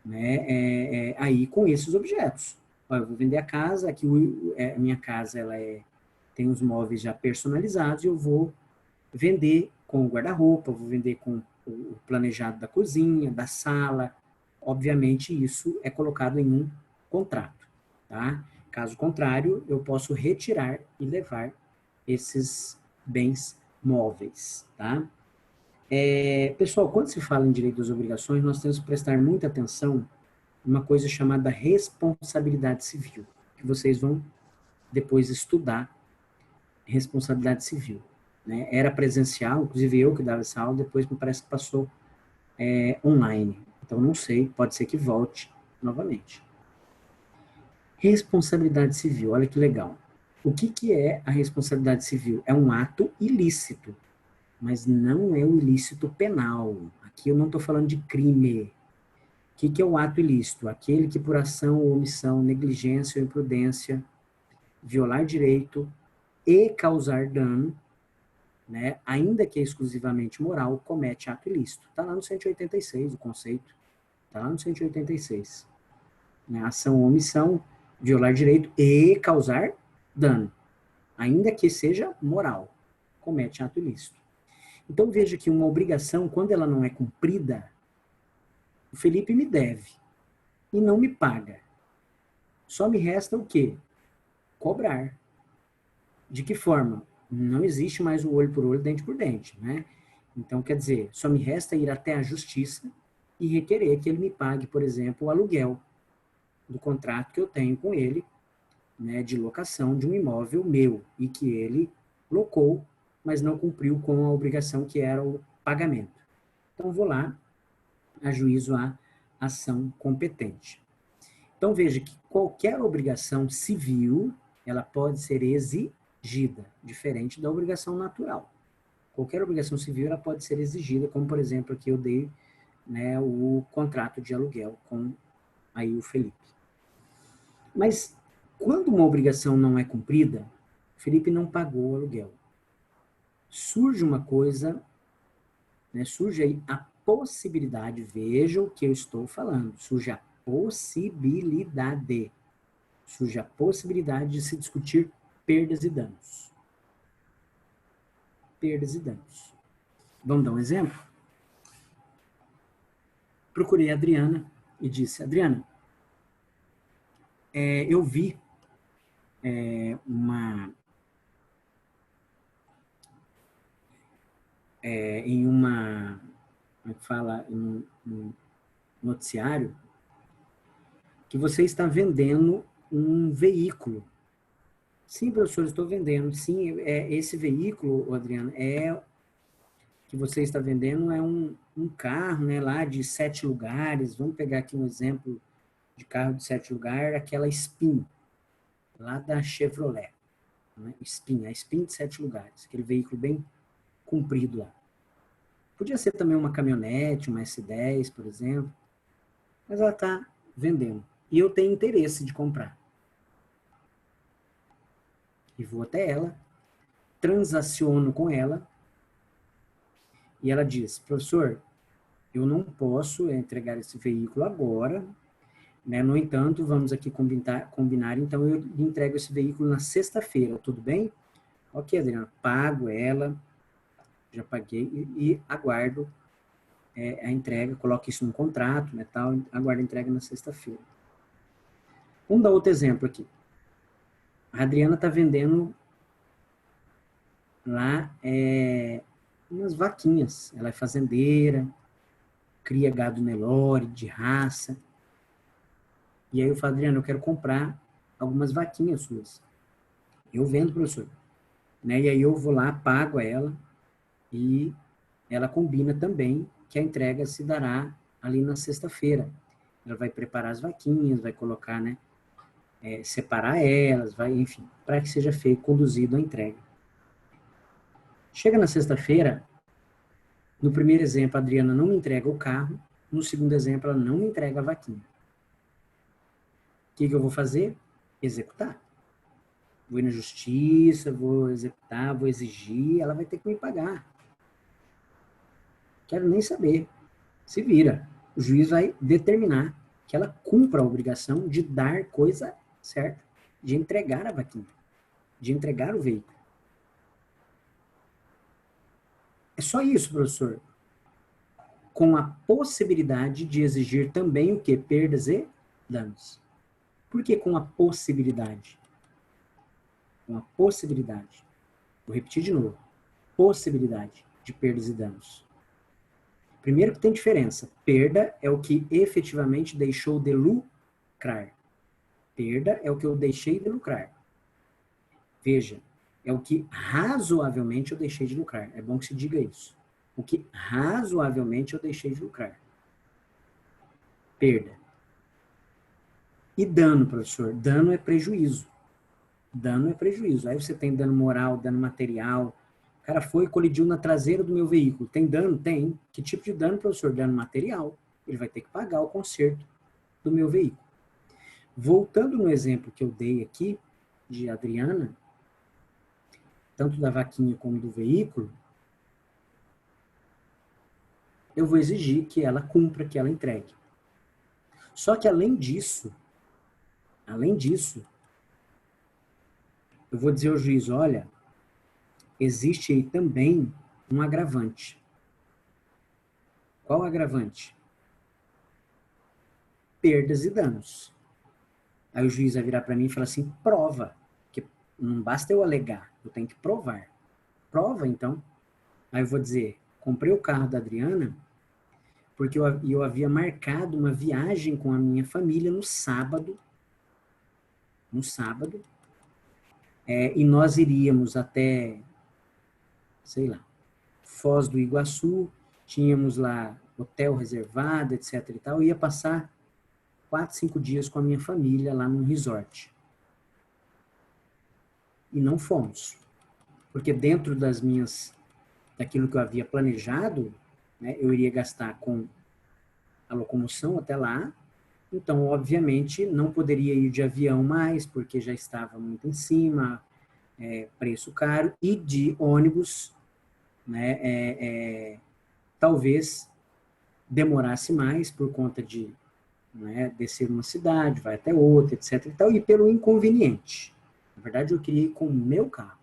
B: né, aí com esses objetos. Ó, eu vou vender a casa, aqui a minha casa ela tem os móveis já personalizados e eu vou vender com o guarda-roupa, vou vender com o planejado da cozinha, da sala. Obviamente, isso é colocado em um contrato, tá? Caso contrário, eu posso retirar e levar esses bens móveis, tá? Pessoal, quando se fala em direito das obrigações, nós temos que prestar muita atenção numa coisa chamada responsabilidade civil, que vocês vão depois estudar responsabilidade civil. Né? Era presencial, inclusive eu que dava essa aula, depois me parece que passou online. Então, não sei, pode ser que volte novamente. Responsabilidade civil, olha que legal. O que é a responsabilidade civil? É um ato ilícito, mas não é um ilícito penal. Aqui eu não estou falando de crime. O que é o ato ilícito? Aquele que por ação ou omissão, negligência ou imprudência, violar direito e causar dano, né, ainda que exclusivamente moral, comete ato ilícito. Está lá no 186 o conceito. Está lá no 186. Né, ação ou omissão, violar direito e causar dano, ainda que seja moral, comete ato ilícito. Então veja que uma obrigação, quando ela não é cumprida, o Felipe me deve e não me paga. Só me resta o quê? Cobrar. De que forma? Não existe mais o olho por olho, dente por dente, né? Então, quer dizer, só me resta ir até a justiça e requerer que ele me pague, por exemplo, o aluguel do contrato que eu tenho com ele, né, de locação de um imóvel meu e que ele locou, mas não cumpriu com a obrigação que era o pagamento. Então, vou lá, ajuizo a ação competente. Então, veja que qualquer obrigação civil, ela pode ser exigida, diferente da obrigação natural. Qualquer obrigação civil, ela pode ser exigida, como, por exemplo, aqui eu dei, né, o contrato de aluguel com aí o Felipe. Mas, quando uma obrigação não é cumprida, Felipe não pagou o aluguel. Surge uma coisa, né, surge aí a possibilidade, veja o que eu estou falando, surge a possibilidade de se discutir perdas e danos. Perdas e danos. Vamos dar um exemplo? Procurei a Adriana e disse, Adriana, eu vi em uma, como é que fala, em um noticiário, que você está vendendo um veículo. Sim, professor, estou vendendo. Sim, esse veículo, Adriano, que você está vendendo é um carro, né, lá de 7 lugares. Vamos pegar aqui um exemplo de carro de 7 lugares, aquela Spin, lá da Chevrolet. Né? A Spin de 7 lugares, aquele veículo bem comprido lá. Podia ser também uma caminhonete, uma S10, por exemplo, mas ela está vendendo. E eu tenho interesse de comprar. E vou até ela, transaciono com ela, e ela diz, professor, eu não posso entregar esse veículo agora, né? No entanto, vamos aqui combinar, então eu lhe entrego esse veículo na sexta-feira, tudo bem? Ok, Adriana, pago ela, já paguei, e aguardo a entrega, coloco isso no contrato, né, tal, aguardo a entrega na sexta-feira. Vamos dar outro exemplo aqui. A Adriana está vendendo lá umas vaquinhas. Ela é fazendeira, cria gado Nelore, de raça. E aí eu falo, Adriana, eu quero comprar algumas vaquinhas suas. Eu vendo, professor. Né? E aí eu vou lá, pago a ela, E ela combina também que a entrega se dará ali na sexta-feira. Ela vai preparar as vaquinhas, vai colocar, né, separar elas, vai, enfim, para que seja feito, conduzido a entrega. Chega na sexta-feira, no primeiro exemplo, a Adriana não me entrega o carro, no segundo exemplo, ela não me entrega a vaquinha. O que eu vou fazer? Executar. Vou ir na justiça, vou executar, vou exigir, ela vai ter que me pagar. Quero nem saber. Se vira. O juiz vai determinar que ela cumpra a obrigação de dar coisa certa, de entregar a vaquinha, de entregar o veículo. É só isso, professor. Com a possibilidade de exigir também o quê? Perdas e danos. Por que com a possibilidade? Com a possibilidade. Vou repetir de novo. Possibilidade de perdas e danos. Primeiro que tem diferença. Perda é o que efetivamente deixou de lucrar. Perda é o que eu deixei de lucrar. Veja, é o que razoavelmente eu deixei de lucrar. É bom que se diga isso. O que razoavelmente eu deixei de lucrar. Perda. E dano, professor? Dano é prejuízo. Dano é prejuízo. Aí você tem dano moral, dano material. O cara foi e colidiu na traseira do meu veículo. Tem dano? Tem. Que tipo de dano, professor? Dano material. Ele vai ter que pagar o conserto do meu veículo. Voltando no exemplo que eu dei aqui, de Adriana, tanto da vaquinha como do veículo, eu vou exigir que ela cumpra, que ela entregue. Só que além disso, eu vou dizer ao juiz, olha, existe aí também um agravante. Qual agravante? Perdas e danos. Aí o juiz vai virar para mim e falar assim, prova. Que não basta eu alegar, eu tenho que provar. Prova, então. Aí eu vou dizer, comprei o carro da Adriana porque eu havia marcado uma viagem com a minha família no sábado, e nós iríamos até, sei lá, Foz do Iguaçu, tínhamos lá hotel reservado, etc e tal, ia passar 4, 5 dias com a minha família lá num resort. E não fomos. Porque dentro daquilo que eu havia planejado, né, eu iria gastar com a locomoção até lá, então, obviamente, não poderia ir de avião mais, porque já estava muito em cima, preço caro, e de ônibus, né, talvez demorasse mais por conta de, né, descer uma cidade, vai até outra, etc. e tal, e pelo inconveniente. Na verdade, eu queria ir com o meu carro.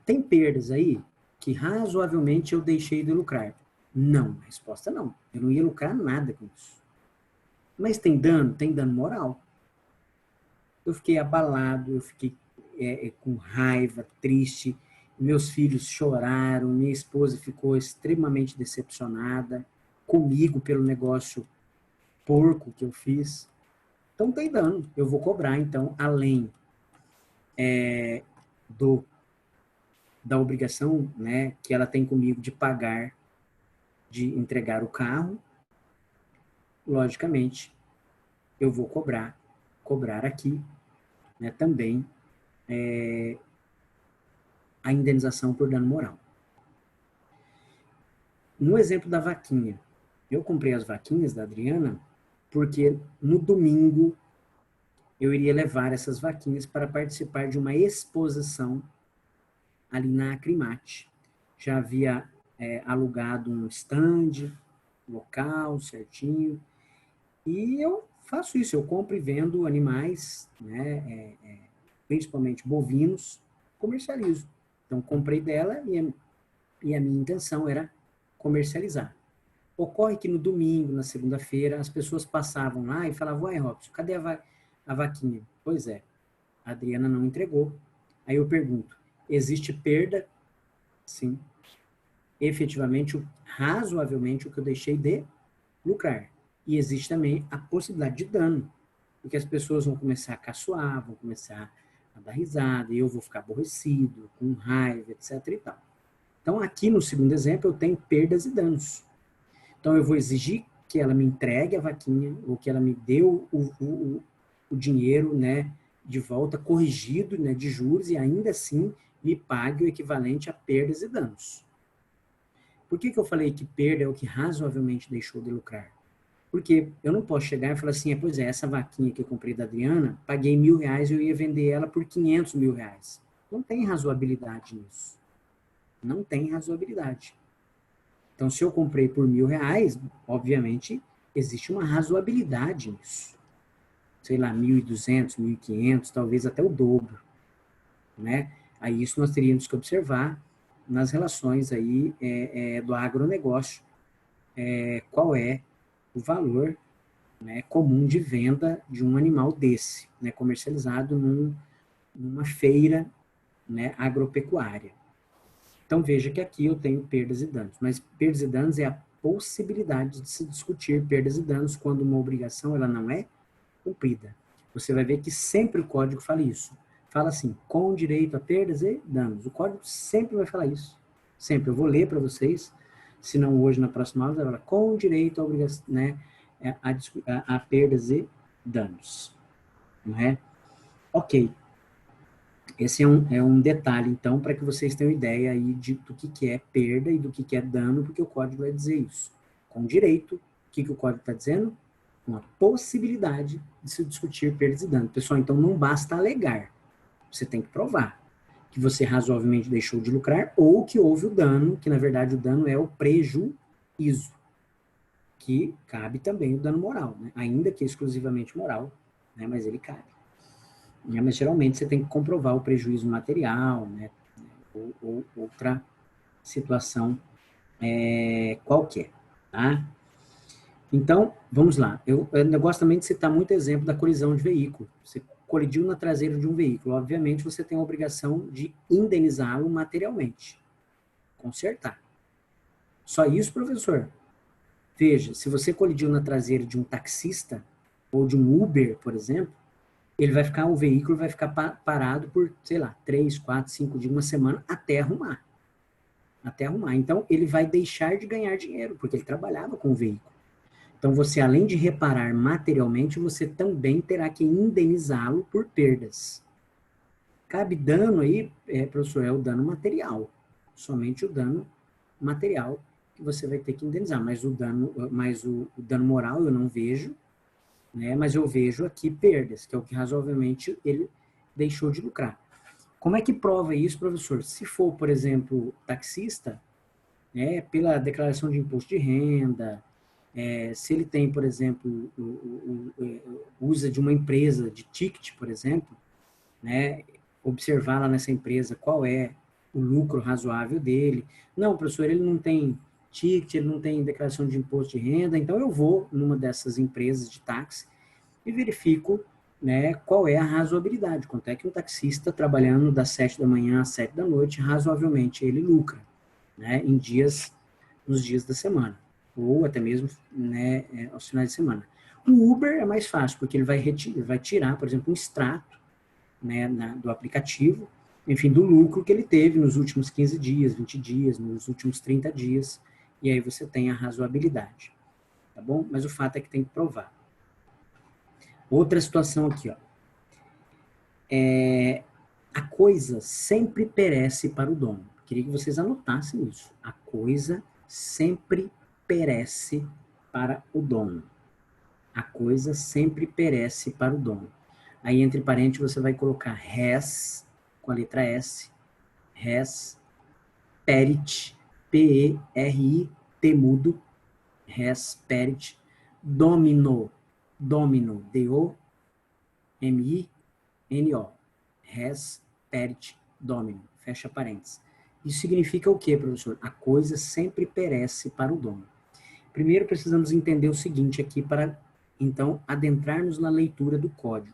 B: Tem perdas aí que razoavelmente eu deixei de lucrar? Não, a resposta não. Eu não ia lucrar nada com isso. Mas tem dano moral. Eu fiquei abalado, eu fiquei com raiva, triste, meus filhos choraram, minha esposa ficou extremamente decepcionada comigo pelo negócio porco que eu fiz. Então tem dano, eu vou cobrar, então, além da obrigação, né, que ela tem comigo de pagar, de entregar o carro, logicamente, eu vou cobrar aqui, né, também a indenização por dano moral. No exemplo da vaquinha, eu comprei as vaquinhas da Adriana porque no domingo eu iria levar essas vaquinhas para participar de uma exposição ali na Acrimate. Já havia alugado um stand, local certinho, e eu faço isso, eu compro e vendo animais, né, principalmente bovinos, comercializo. Então, comprei dela e a minha intenção era comercializar. Ocorre que no domingo, na segunda-feira, as pessoas passavam lá e falavam, uai, Robson, cadê a vaquinha? Pois é, a Adriana não entregou. Aí eu pergunto, existe perda? Sim. Efetivamente, razoavelmente, o que eu deixei de lucrar. E existe também a possibilidade de dano, porque as pessoas vão começar a caçoar, vão começar a dar risada, e eu vou ficar aborrecido, com raiva, etc e tal. Então, aqui no segundo exemplo, eu tenho perdas e danos. Então, eu vou exigir que ela me entregue a vaquinha, ou que ela me dê o dinheiro, né, de volta corrigido, né, de juros, e ainda assim me pague o equivalente a perdas e danos. Por que eu falei que perda é o que razoavelmente deixou de lucrar? Porque eu não posso chegar e falar assim, pois é, essa vaquinha que eu comprei da Adriana, paguei R$1.000 e eu ia vender ela por R$500.000. Não tem razoabilidade nisso. Não tem razoabilidade. Então, se eu comprei por R$1.000, obviamente, existe uma razoabilidade nisso. Sei lá, 1.200, 1.500, talvez até o dobro, né? Aí isso nós teríamos que observar nas relações aí do agronegócio, qual é o valor, né, comum de venda de um animal desse, né, comercializado numa feira, né, agropecuária. Então veja que aqui eu tenho perdas e danos, mas perdas e danos é a possibilidade de se discutir perdas e danos quando uma obrigação ela não é cumprida. Você vai ver que sempre o código fala isso. Fala assim, com direito a perdas e danos. O código sempre vai falar isso. Sempre. Eu vou ler para vocês, se não hoje, na próxima aula, vai falar com direito a obrigação, né, a perdas e danos. Não é? Ok. Esse é um detalhe, então, para que vocês tenham ideia aí do que é perda e do que é dano, porque o código vai dizer isso. Com direito, o que o código está dizendo? Uma possibilidade de se discutir perdas e danos. Pessoal, então não basta alegar. Você tem que provar que você razoavelmente deixou de lucrar ou que houve o dano, que na verdade o dano é o prejuízo, que cabe também o dano moral, né? Ainda que exclusivamente moral, né? Mas ele cabe. Mas geralmente você tem que comprovar o prejuízo material, né? Ou outra situação qualquer, tá? Então, vamos lá. Eu gosto também de citar muito exemplo da colisão de veículo. Você colidiu na traseira de um veículo. Obviamente, você tem a obrigação de indenizá-lo materialmente. Consertar. Só isso, professor? Veja, se você colidiu na traseira de um taxista ou de um Uber, por exemplo, o veículo vai ficar parado por, sei lá, 3, 4, 5 dias, uma semana, até arrumar. Até arrumar. Então, ele vai deixar de ganhar dinheiro, porque ele trabalhava com o veículo. Então, você, além de reparar materialmente, você também terá que indenizá-lo por perdas. Cabe dano aí, professor, é o dano material. Somente o dano material que você vai ter que indenizar. Mas o dano moral eu não vejo, né? Mas eu vejo aqui perdas, que é o que razoavelmente ele deixou de lucrar. Como é que prova isso, professor? Se for, por exemplo, taxista, né, pela declaração de imposto de renda, se ele tem, por exemplo, usa de uma empresa de ticket, por exemplo, né, observar lá nessa empresa qual é o lucro razoável dele. Não, professor, ele não tem ticket, ele não tem declaração de imposto de renda, então eu vou numa dessas empresas de táxi e verifico, né, qual é a razoabilidade, quanto é que um taxista trabalhando das 7 da manhã às 7 da noite, razoavelmente ele lucra, né, nos dias da semana, ou até mesmo, né, aos finais de semana. O Uber é mais fácil, porque ele vai tirar, por exemplo, um extrato, né, do aplicativo, enfim, do lucro que ele teve nos últimos 15 dias, 20 dias, nos últimos 30 dias, e aí você tem a razoabilidade, tá bom? Mas o fato é que tem que provar. Outra situação aqui, ó. A coisa sempre perece para o dono. Queria que vocês anotassem isso. A coisa sempre perece para o dono. A coisa sempre perece para o dono. Aí, entre parênteses, você vai colocar res, com a letra S, res, perit, P-E-R-I-T mudo, res, perit, domino, D-O-M-I-N-O, res, perit, domino, fecha parênteses. Isso significa o quê, professor? A coisa sempre perece para o dono. Primeiro, precisamos entender o seguinte aqui para, então, adentrarmos na leitura do código.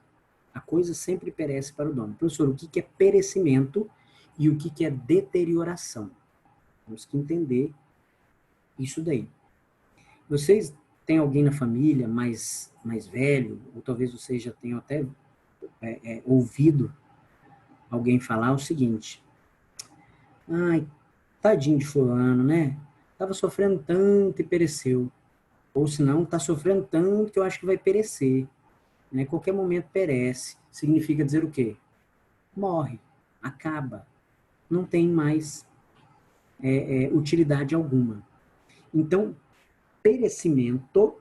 B: A coisa sempre perece para o dono. Professor, o que é perecimento e o que é deterioração? Temos que entender isso daí. Vocês têm alguém na família mais velho, ou talvez vocês já tenham até ouvido alguém falar o seguinte: ai, Tadinho de fulano, né? Tava sofrendo tanto e pereceu. Ou se não, tá sofrendo tanto que eu acho que vai perecer. Né? Qualquer momento perece. Significa dizer o quê? Morre, acaba, não tem mais utilidade alguma. Então, perecimento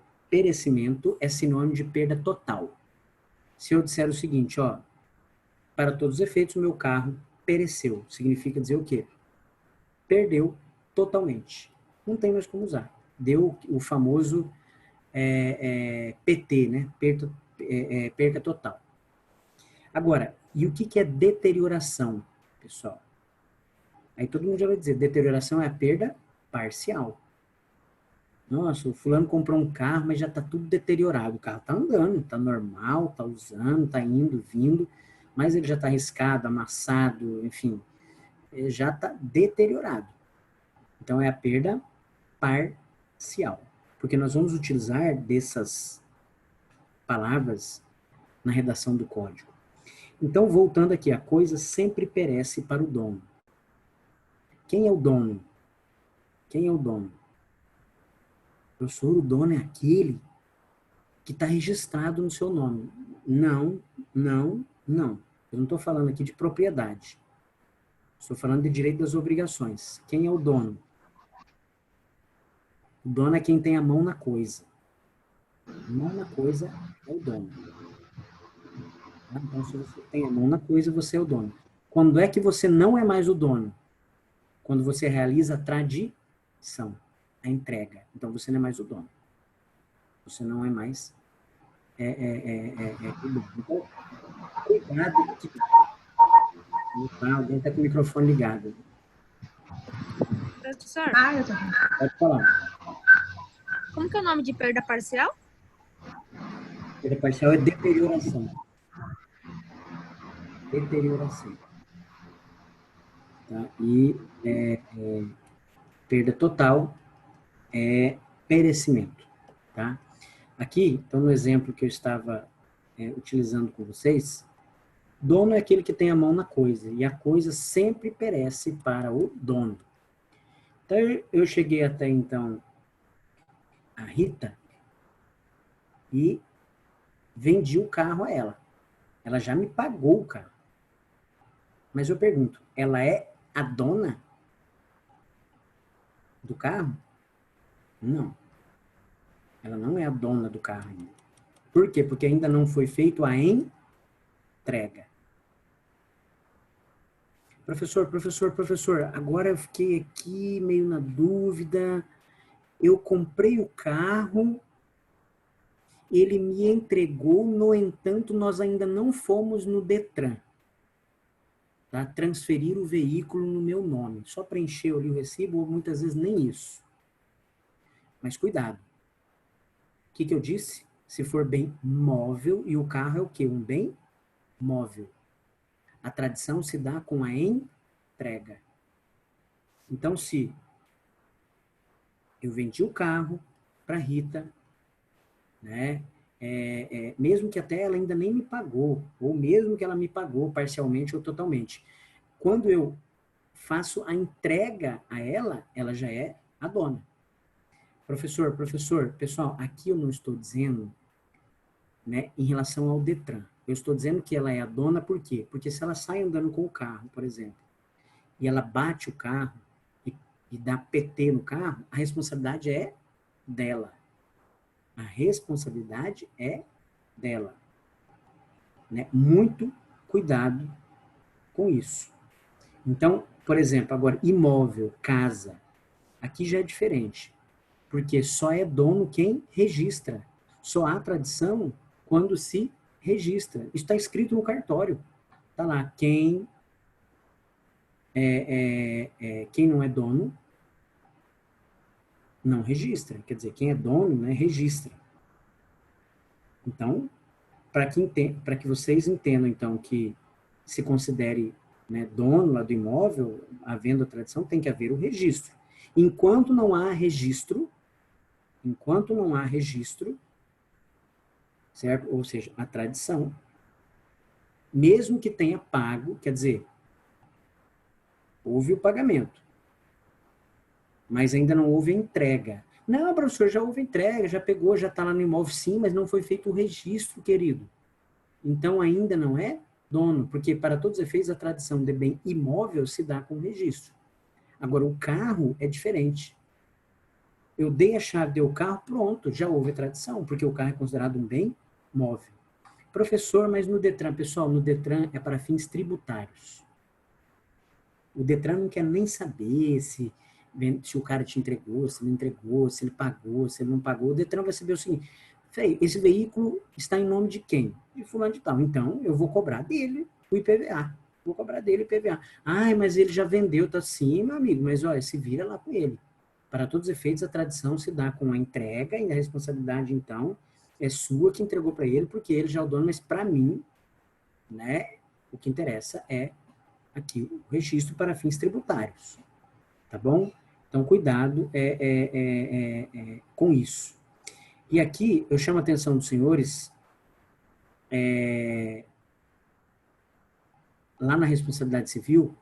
B: é sinônimo de perda total. Se eu disser o seguinte, ó, para todos os efeitos, o meu carro pereceu, significa dizer o quê? Perdeu totalmente. Não tem mais como usar. Deu o famoso PT, né? Perda total. Agora, e o que é deterioração, pessoal? Aí todo mundo já vai dizer, deterioração é a perda parcial. Nossa, o fulano comprou um carro, mas já está tudo deteriorado. O carro está andando, está normal, está usando, está indo, vindo, mas ele já está riscado, amassado, enfim, ele já está deteriorado. Então é a perda parcial. Porque nós vamos utilizar dessas palavras na redação do código. Então, voltando aqui, a coisa sempre perece para o dono. Quem é o dono? Quem é o dono? Professor, o dono é aquele que está registrado no seu nome. Não, não, não. Eu não estou falando aqui de propriedade. Estou falando de direito das obrigações. Quem é o dono? O dono é quem tem a mão na coisa. A mão na coisa é o dono. Tá? Então, se você tem a mão na coisa, você é o dono. Quando é que você não é mais o dono? Quando você realiza a tradição, a entrega. Então, você não é mais o dono. Você não é mais o dono. Então, cuidado que alguém está com o microfone ligado.
F: Professor,
D: Eu tô...
B: Pode falar.
F: como que é o nome de perda parcial?
B: Perda parcial é deterioração. Deterioração. Tá? E perda total é perecimento. Tá? Aqui, então, no exemplo que eu estava utilizando com vocês, dono é aquele que tem a mão na coisa, e a coisa sempre perece para o dono. Então, eu cheguei até, então, a Rita e vendi o carro a ela. Ela já me pagou o carro. Mas eu pergunto, ela é a dona do carro? Não. Ela não é a dona do carro ainda. Por quê? Porque ainda não foi feito a entrega. Professor, agora eu fiquei aqui meio na dúvida. Eu comprei o carro, ele me entregou, no entanto, nós ainda não fomos no Detran. Tá? Transferir o veículo no meu nome. Só preencher ali o recibo, ou muitas vezes nem isso. Mas cuidado. O que eu disse? Se for bem móvel, e o carro é o quê? Um bem móvel. A tradição se dá com a entrega. Então, se eu vendi o carro para Rita, né? Mesmo que até ela ainda nem me pagou, ou mesmo que ela me pagou parcialmente ou totalmente, quando eu faço a entrega a ela, ela já é a dona. Professor, pessoal, aqui eu não estou dizendo, né, em relação ao Detran. Eu estou dizendo que ela é a dona, por quê? Porque se ela sai andando com o carro, por exemplo, e ela bate o carro e dá PT no carro, a responsabilidade é dela. A responsabilidade é dela. Né? Muito cuidado com isso. Então, por exemplo, agora, imóvel, casa, aqui já é diferente. Porque só é dono quem registra. Só há tradição quando se registra. Isso está escrito no cartório. Está lá, quem não é dono, não registra. Quer dizer, quem é dono, né, registra. Então, para que vocês entendam, então, que se considere, né, dono lá do imóvel, havendo a tradição, tem que haver o registro. Enquanto não há registro, certo? Ou seja, a tradição, mesmo que tenha pago, quer dizer, houve o pagamento, mas ainda não houve a entrega. Não, professor, já houve entrega, já pegou, já está lá no imóvel, sim, mas não foi feito o registro, querido. Então, ainda não é dono, porque para todos os efeitos, a tradição de bem imóvel se dá com registro. Agora, o carro é diferente. Eu dei a chave, dei o carro, pronto, já houve a tradição, porque o carro é considerado um bem móvel. Professor, mas no Detran, pessoal, no Detran é para fins tributários. O Detran não quer nem saber se o cara te entregou, se ele entregou, se ele pagou, se ele não pagou. O Detran vai saber o seguinte, esse veículo está em nome de quem? De fulano de tal. Então, eu vou cobrar dele o IPVA. Vou cobrar dele o IPVA. Ai, mas ele já vendeu, tá sim, meu amigo, mas olha, se vira lá com ele. Para todos os efeitos, a tradição se dá com a entrega e a responsabilidade, então, é sua que entregou para ele, porque ele já é o dono, mas para mim, né, o que interessa é aqui o registro para fins tributários. Tá bom? Então, cuidado com isso. E aqui, eu chamo a atenção dos senhores, lá na responsabilidade civil,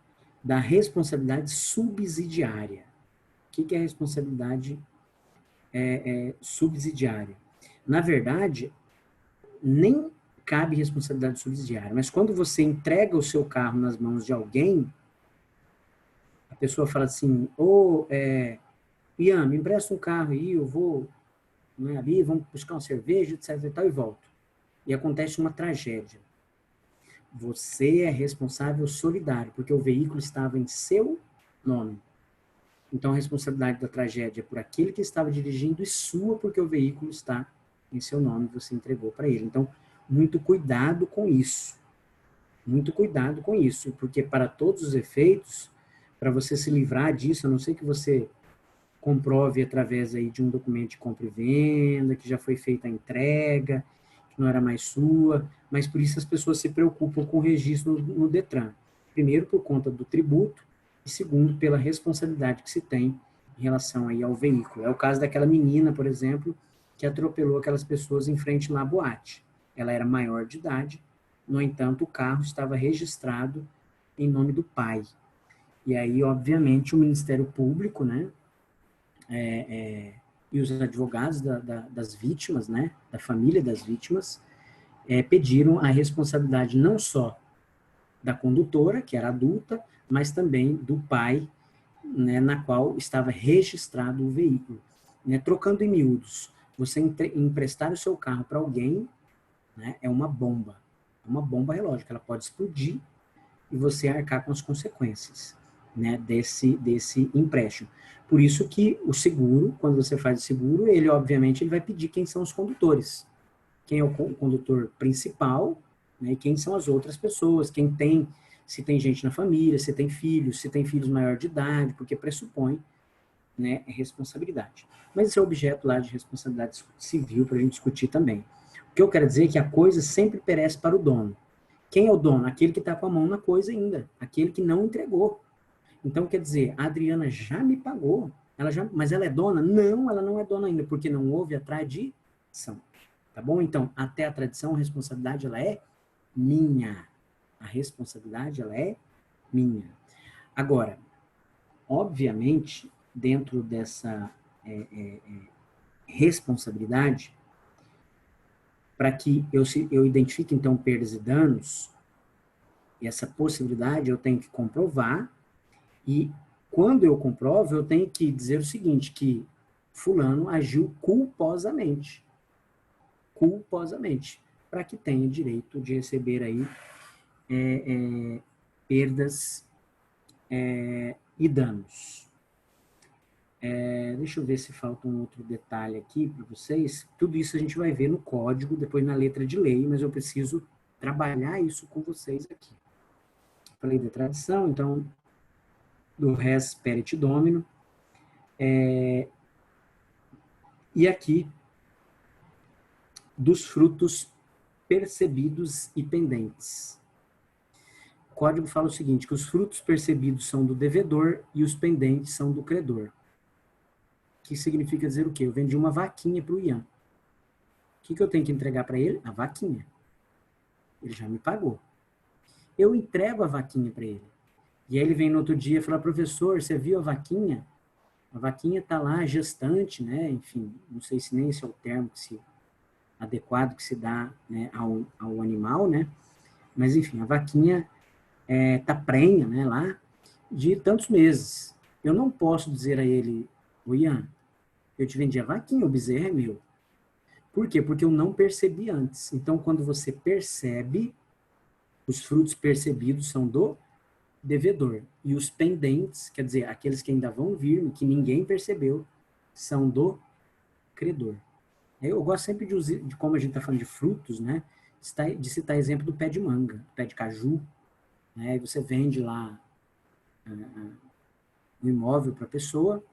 B: da responsabilidade subsidiária. O que é a responsabilidade subsidiária? Na verdade, nem cabe responsabilidade subsidiária, mas quando você entrega o seu carro nas mãos de alguém, a pessoa fala assim, Ian, me empresta um carro aí, eu vou ali, vamos buscar uma cerveja, etc e tal, e volto. E acontece uma tragédia. Você é responsável solidário, porque o veículo estava em seu nome. Então, a responsabilidade da tragédia é por aquele que estava dirigindo e sua, porque o veículo está em seu nome, você entregou para ele. Então, muito cuidado com isso. Muito cuidado com isso, porque para todos os efeitos, para você se livrar disso, a não ser que você comprove através aí de um documento de compra e venda, que já foi feita a entrega, que não era mais sua, mas por isso as pessoas se preocupam com o registro no Detran. Primeiro, por conta do tributo, e segundo, pela responsabilidade que se tem em relação aí ao veículo. É o caso daquela menina, por exemplo, que atropelou aquelas pessoas em frente lá à boate. Ela era maior de idade, no entanto, o carro estava registrado em nome do pai. E aí, obviamente, o Ministério Público, né, e os advogados das vítimas, né, da família das vítimas, pediram a responsabilidade não só da condutora, que era adulta, mas também do pai, né, na qual estava registrado o veículo. Né, trocando em miúdos, você emprestar o seu carro para alguém, né, é uma bomba relógio, ela pode explodir e você arcar com as consequências, né, desse empréstimo. Por isso que o seguro, quando você faz o seguro, ele obviamente ele vai pedir quem são os condutores. Quem é o condutor principal, né, e quem são as outras pessoas, se tem gente na família, se tem filhos maior de idade, porque pressupõe, né, responsabilidade. Mas esse é objeto lá de responsabilidade civil para a gente discutir também. O que eu quero dizer é que a coisa sempre perece para o dono. Quem é o dono? Aquele que está com a mão na coisa ainda, aquele que não entregou. Então, quer dizer, a Adriana já me pagou, mas ela é dona? Não, ela não é dona ainda, porque não houve a tradição. Tá bom? Então, até a tradição, a responsabilidade, ela é minha. A responsabilidade, ela é minha. Agora, obviamente, dentro dessa responsabilidade, para que eu identifique, então, perdas e danos, e essa possibilidade eu tenho que comprovar, e quando eu comprovo, eu tenho que dizer o seguinte, que fulano agiu culposamente, para que tenha direito de receber aí perdas e danos. Deixa eu ver se falta um outro detalhe aqui para vocês. Tudo isso a gente vai ver no código, depois na letra de lei, mas eu preciso trabalhar isso com vocês aqui. Falei da tradição, então, do res perit domino. E aqui, dos frutos percebidos e pendentes. O código fala o seguinte, que os frutos percebidos são do devedor e os pendentes são do credor. Que significa dizer o quê? Eu vendi uma vaquinha para o Ian. O que eu tenho que entregar para ele? A vaquinha. Ele já me pagou. Eu entrego a vaquinha para ele. E aí ele vem no outro dia e fala, professor, você viu a vaquinha? A vaquinha está lá, gestante, né? Enfim, não sei se nem esse é o termo adequado que se dá, né, ao animal, né? Mas, enfim, a vaquinha está prenha, né, lá, de tantos meses. Eu não posso dizer a ele, ô Ian, eu te vendi a vaquinha, o bezerro é meu. Por quê? Porque eu não percebi antes. Então, quando você percebe, os frutos percebidos são do devedor. E os pendentes, quer dizer, aqueles que ainda vão vir, que ninguém percebeu, são do credor. Eu gosto sempre de como a gente está falando de frutos, né? De citar exemplo do pé de manga, do pé de caju, né? E você vende lá um imóvel para a pessoa,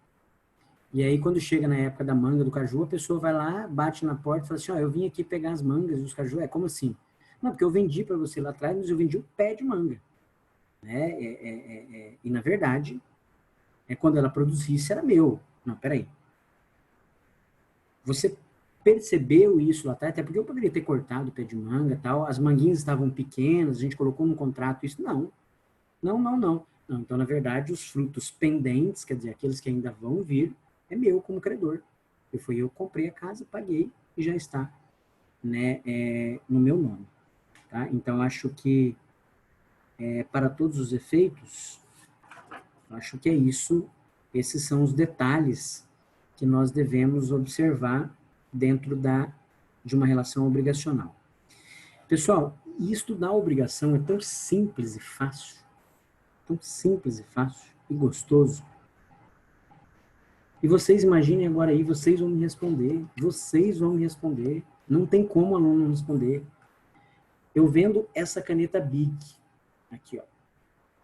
B: e aí quando chega na época da manga do caju, a pessoa vai lá, bate na porta e fala assim, ó, eu vim aqui pegar as mangas dos caju. Como assim? Não, porque eu vendi para você lá atrás, mas eu vendi o pé de manga. Né? E na verdade, quando ela produzisse, era meu. Não, peraí. Você percebeu isso lá atrás? Até porque eu poderia ter cortado o pé de manga e tal, as manguinhas estavam pequenas, a gente colocou no contrato isso. Não. Não. Então, na verdade, os frutos pendentes, quer dizer, aqueles que ainda vão vir, é meu como credor. Eu comprei a casa, paguei e já está, né, no meu nome. Tá? Então, acho que, para todos os efeitos, acho que é isso. Esses são os detalhes que nós devemos observar dentro de uma relação obrigacional. Pessoal, isto da obrigação é tão simples e fácil, e gostoso. E vocês imaginem agora aí, vocês vão me responder, não tem como o aluno não responder. Eu vendo essa caneta Bic, aqui ó,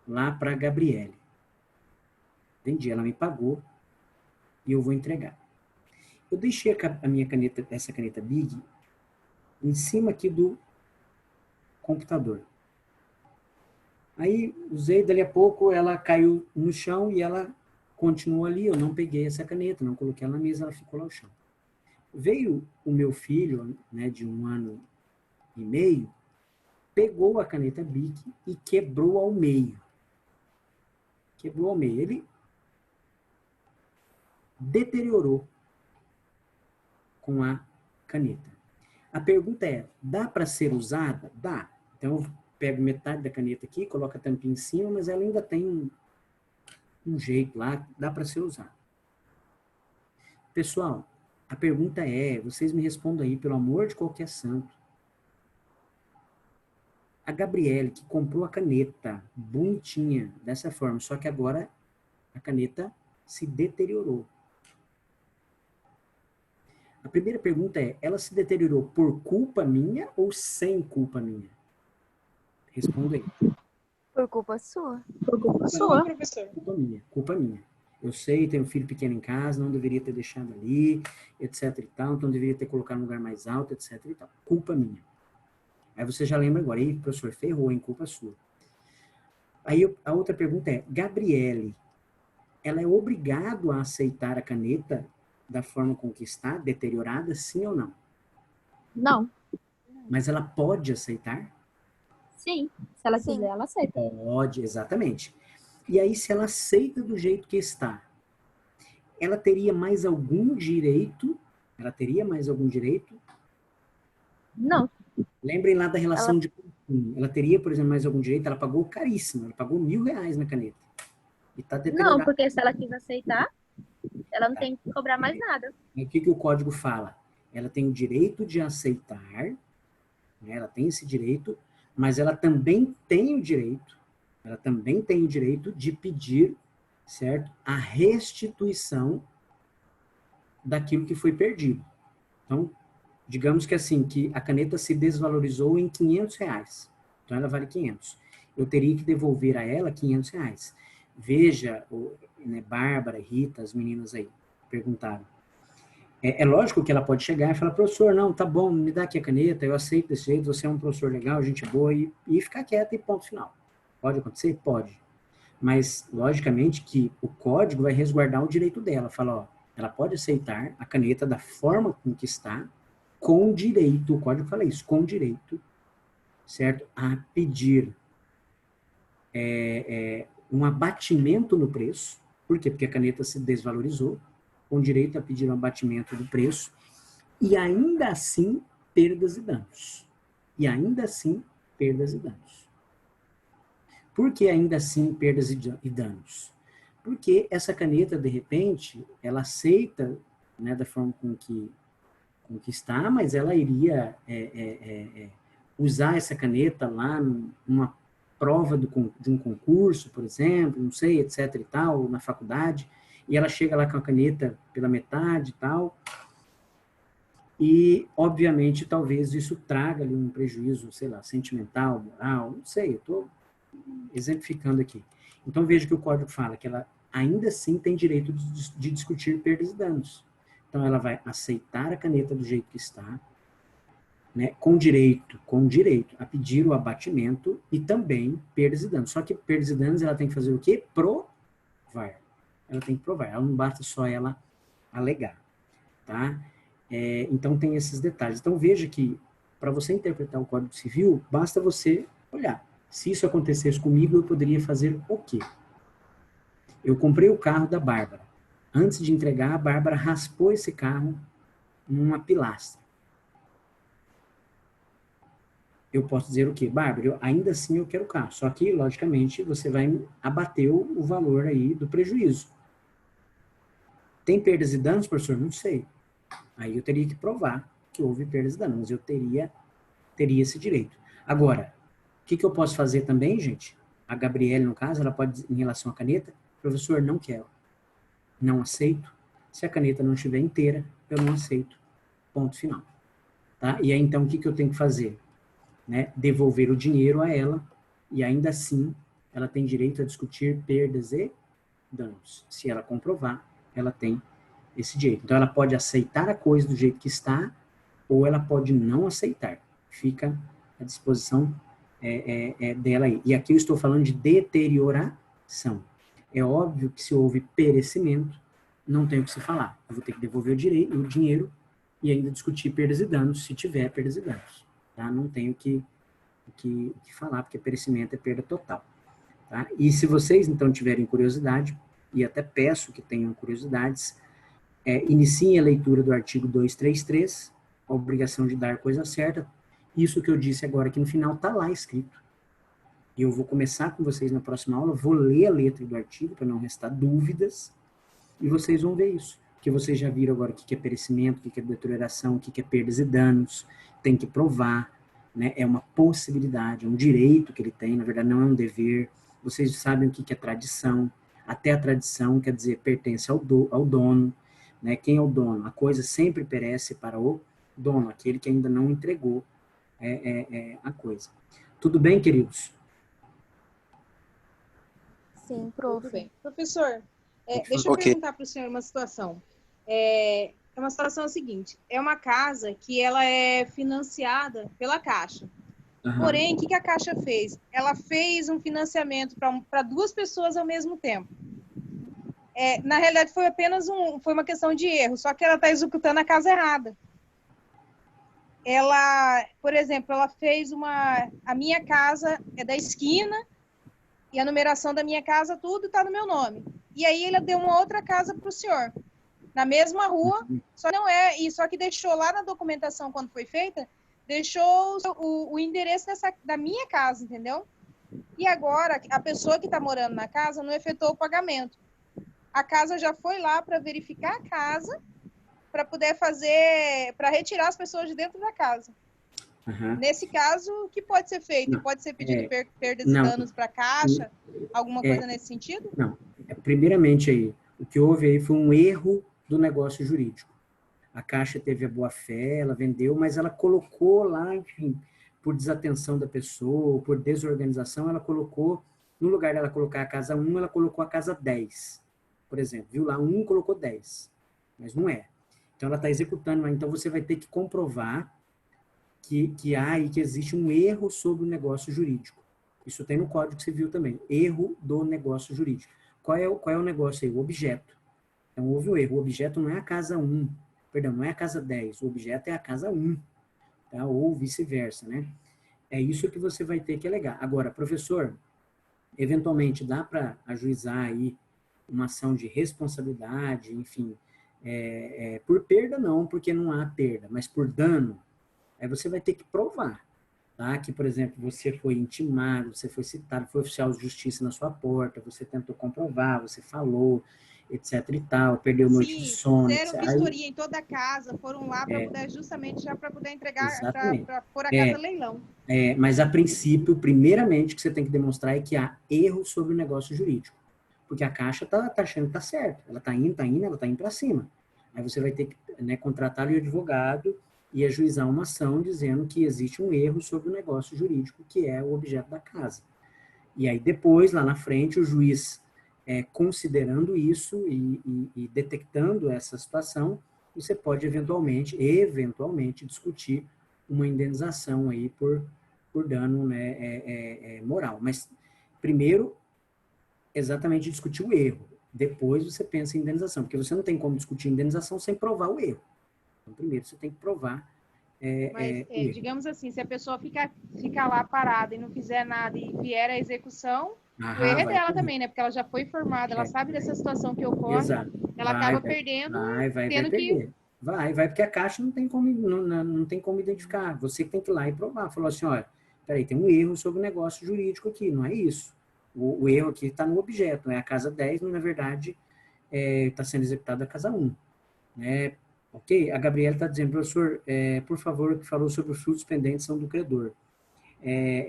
B: lá para a Gabriele. Vendi, ela me pagou e eu vou entregar. Eu deixei a minha caneta, essa caneta Big, em cima aqui do computador. Aí usei, dali a pouco ela caiu no chão e ela continuou ali. Eu não peguei essa caneta, não coloquei ela na mesa, ela ficou lá no chão. Veio o meu filho, né, de 1 ano e meio, pegou a caneta Bic e quebrou ao meio. Ele deteriorou com a caneta. A pergunta é, dá para ser usada? Dá. Então, eu pego metade da caneta aqui, coloco a tampinha em cima, mas ela ainda tem um jeito lá, dá para ser usada. Pessoal, a pergunta é, vocês me respondam aí, pelo amor de qualquer santo. A Gabriele, que comprou a caneta bonitinha, dessa forma, só que agora a caneta se deteriorou. A primeira pergunta é, ela se deteriorou por culpa minha ou sem culpa minha? Responda aí.
C: Por culpa sua.
F: Por culpa
A: Não,
F: sua.
A: professor.
B: Culpa minha. Eu sei, tenho um filho pequeno em casa, não deveria ter deixado ali, etc e tal, então deveria ter colocado no lugar mais alto, etc e tal. Culpa minha. Aí você já lembra agora, aí, professor, ferrou, hein? Culpa sua. Aí a outra pergunta é, Gabriele, ela é obrigada a aceitar a caneta da forma com que está, deteriorada, sim ou não?
F: Não.
B: Mas ela pode aceitar?
F: Sim. Se ela
C: Sim.
F: quiser, ela aceita.
B: Pode, exatamente. E aí, se ela aceita do jeito que está, ela teria mais algum direito?
F: Não.
B: Lembrem lá da relação de consumo. Ela teria, por exemplo, mais algum direito? Ela pagou caríssimo, ela pagou R$1.000 na caneta. E está
F: Não,
B: deteriorada.
F: porque se ela quiser aceitar, ela não tem que cobrar mais nada.
B: E o que o código fala? Ela tem o direito de aceitar, né? Ela tem esse direito, mas ela também tem o direito de pedir, certo? A restituição daquilo que foi perdido. Então, digamos que assim, que a caneta se desvalorizou em R$500. Então, ela vale 500. Eu teria que devolver a ela R$500. Veja, né, Bárbara, Rita, as meninas aí perguntaram. É lógico que ela pode chegar e falar, professor, não, tá bom, me dá aqui a caneta, eu aceito desse jeito, você é um professor legal, gente boa, e ficar quieta e ponto final. Pode acontecer? Pode. Mas, logicamente, que o código vai resguardar o direito dela. Fala, ó, ela pode aceitar a caneta da forma com que está, com direito, o código fala isso, com direito, certo? A pedir um abatimento no preço, Por quê? Porque a caneta se desvalorizou, com direito a pedir um abatimento do preço, e ainda assim, perdas e danos. E ainda assim, perdas e danos. Por que ainda assim perdas e danos? Porque essa caneta, de repente, ela aceita, né, da forma com que está, mas ela iria usar essa caneta lá numa prova de um concurso, por exemplo, não sei, etc e tal, na faculdade, e ela chega lá com a caneta pela metade e tal, e, obviamente, talvez isso traga ali um prejuízo, sei lá, sentimental, moral, não sei, eu estou exemplificando aqui. Então, veja que o código fala que ela ainda assim tem direito de discutir perdas e danos. Então, ela vai aceitar a caneta do jeito que está, né, com direito a pedir o abatimento e também perdas e danos. Só que perdas e danos ela tem que fazer o quê? Provar. Ela tem que provar. Ela não basta só ela alegar, tá? Então, tem esses detalhes. Então, veja que para você interpretar o Código Civil, basta você olhar. Se isso acontecesse comigo, eu poderia fazer o quê? Eu comprei o carro da Bárbara. Antes de entregar, a Bárbara raspou esse carro numa pilastra. Eu posso dizer o quê? Bárbara, ainda assim eu quero o carro. Só que, logicamente, você vai abater o valor aí do prejuízo. Tem perdas e danos, professor? Não sei. Aí eu teria que provar que houve perdas e danos. Mas eu teria esse direito. Agora, o que eu posso fazer também, gente? A Gabriele, no caso, ela pode, em relação à caneta, professor, não quero. Não aceito. Se a caneta não estiver inteira, eu não aceito. Ponto final. Tá? E aí, então, o que eu tenho que fazer? Né? Devolver o dinheiro a ela, e ainda assim, ela tem direito a discutir perdas e danos. Se ela comprovar, ela tem esse direito. Então, ela pode aceitar a coisa do jeito que está, ou ela pode não aceitar. Fica à disposição dela aí. E aqui eu estou falando de deterioração. É óbvio que se houve perecimento, não tem o que se falar. Eu vou ter que devolver o dinheiro e ainda discutir perdas e danos, se tiver perdas e danos. Tá? Não tenho o que falar, porque perecimento é perda total. Tá? E se vocês, então, tiverem curiosidade, e até peço que tenham curiosidades, iniciem a leitura do artigo 233, a obrigação de dar coisa certa. Isso que eu disse agora aqui no final está lá escrito. E eu vou começar com vocês na próxima aula, vou ler a letra do artigo para não restar dúvidas, e vocês vão ver isso. Porque vocês já viram agora o que é perecimento, o que é deterioração, o que é perdas e danos, tem que provar, né? É uma possibilidade, é um direito que ele tem, na verdade não é um dever. Vocês sabem o que é tradição, até a tradição quer dizer pertence ao dono, né? Quem é o dono? A coisa sempre perece para o dono, aquele que ainda não entregou a coisa. Tudo bem, queridos?
C: Sim, prof.
A: Tudo bem. Professor, deixa eu perguntar para o senhor uma situação. É uma situação seguinte, é uma casa que ela é financiada pela Caixa.
B: Uhum.
A: Porém, o que a Caixa fez? Ela fez um financiamento para duas pessoas ao mesmo tempo. Na realidade, foi uma questão de erro, só que ela está executando a casa errada. Ela, por exemplo, ela fez a minha casa é da esquina, e a numeração da minha casa, tudo está no meu nome. E aí ela deu uma outra casa para o senhor, na mesma rua, só que deixou lá na documentação, quando foi feita, deixou o endereço da minha casa, entendeu? E agora, a pessoa que está morando na casa não efetuou o pagamento. A casa já foi lá para verificar a casa, para poder para retirar as pessoas de dentro da casa.
B: Uhum.
A: Nesse caso, o que pode ser feito? Pode ser pedido perdas e danos para a Caixa? Alguma coisa nesse sentido?
B: Não. Primeiramente, aí, o que houve aí foi um erro do negócio jurídico. A Caixa teve a boa-fé, ela vendeu, mas ela colocou lá, enfim, por desatenção da pessoa, por desorganização, ela colocou, no lugar dela colocar a casa 1, ela colocou a casa 10, por exemplo. Viu lá, 1 colocou 10, mas não é. Então, ela está executando, então você vai ter que comprovar que existe um erro sobre o negócio jurídico. Isso tem no Código Civil também. Erro do negócio jurídico. Qual é o negócio aí? O objeto. Então, houve o erro. O objeto não é a casa 1. Perdão, não é a casa 10. O objeto é a casa 1. Tá? Ou vice-versa, né? É isso que você vai ter que alegar. Agora, professor, eventualmente dá para ajuizar aí uma ação de responsabilidade, enfim, por perda não, porque não há perda, mas por dano, aí você vai ter que provar, tá? Que, por exemplo, você foi intimado, você foi citado, foi oficial de justiça na sua porta, você tentou comprovar, você falou, etc e tal, perdeu noite de
A: Sim,
B: sono,
A: fizeram
B: etc.
A: vistoria em toda a casa, foram lá para poder, justamente já para poder entregar,
B: Exatamente.
A: para pôr a casa a leilão.
B: Mas a princípio, primeiramente, que você tem que demonstrar é que há erro sobre o negócio jurídico. Porque a Caixa tá achando que tá certo. Ela tá indo para cima. Aí você vai ter que, né, contratar o advogado e ajuizar uma ação dizendo que existe um erro sobre o negócio jurídico, que é o objeto da casa. E aí depois, lá na frente, o juiz, considerando isso e detectando essa situação, você pode eventualmente discutir uma indenização aí por dano, né, moral. Mas primeiro, exatamente discutir o erro. Depois você pensa em indenização, porque você não tem como discutir indenização sem provar o erro. Então, primeiro você tem que provar
A: Mas,
B: o erro.
A: digamos assim, se a pessoa ficar lá parada e não fizer nada e vier a execução, o erro é
B: Vai
A: dela
B: pedir.
A: também, né? Porque ela já foi informada, ela sabe dessa situação que ocorre,
B: Exato.
A: ela acaba perdendo,
B: Vai
A: tendo que...
B: perder. Vai, porque a Caixa não tem como identificar. Você que tem que ir lá e provar. Falou assim, olha, peraí, tem um erro sobre o negócio jurídico aqui, não é isso. O erro aqui está no objeto, é a casa 10, mas na verdade está sendo executada a casa 1. Né? Ok? A Gabriela está dizendo, professor, por favor, que falou sobre os frutos pendentes são do credor.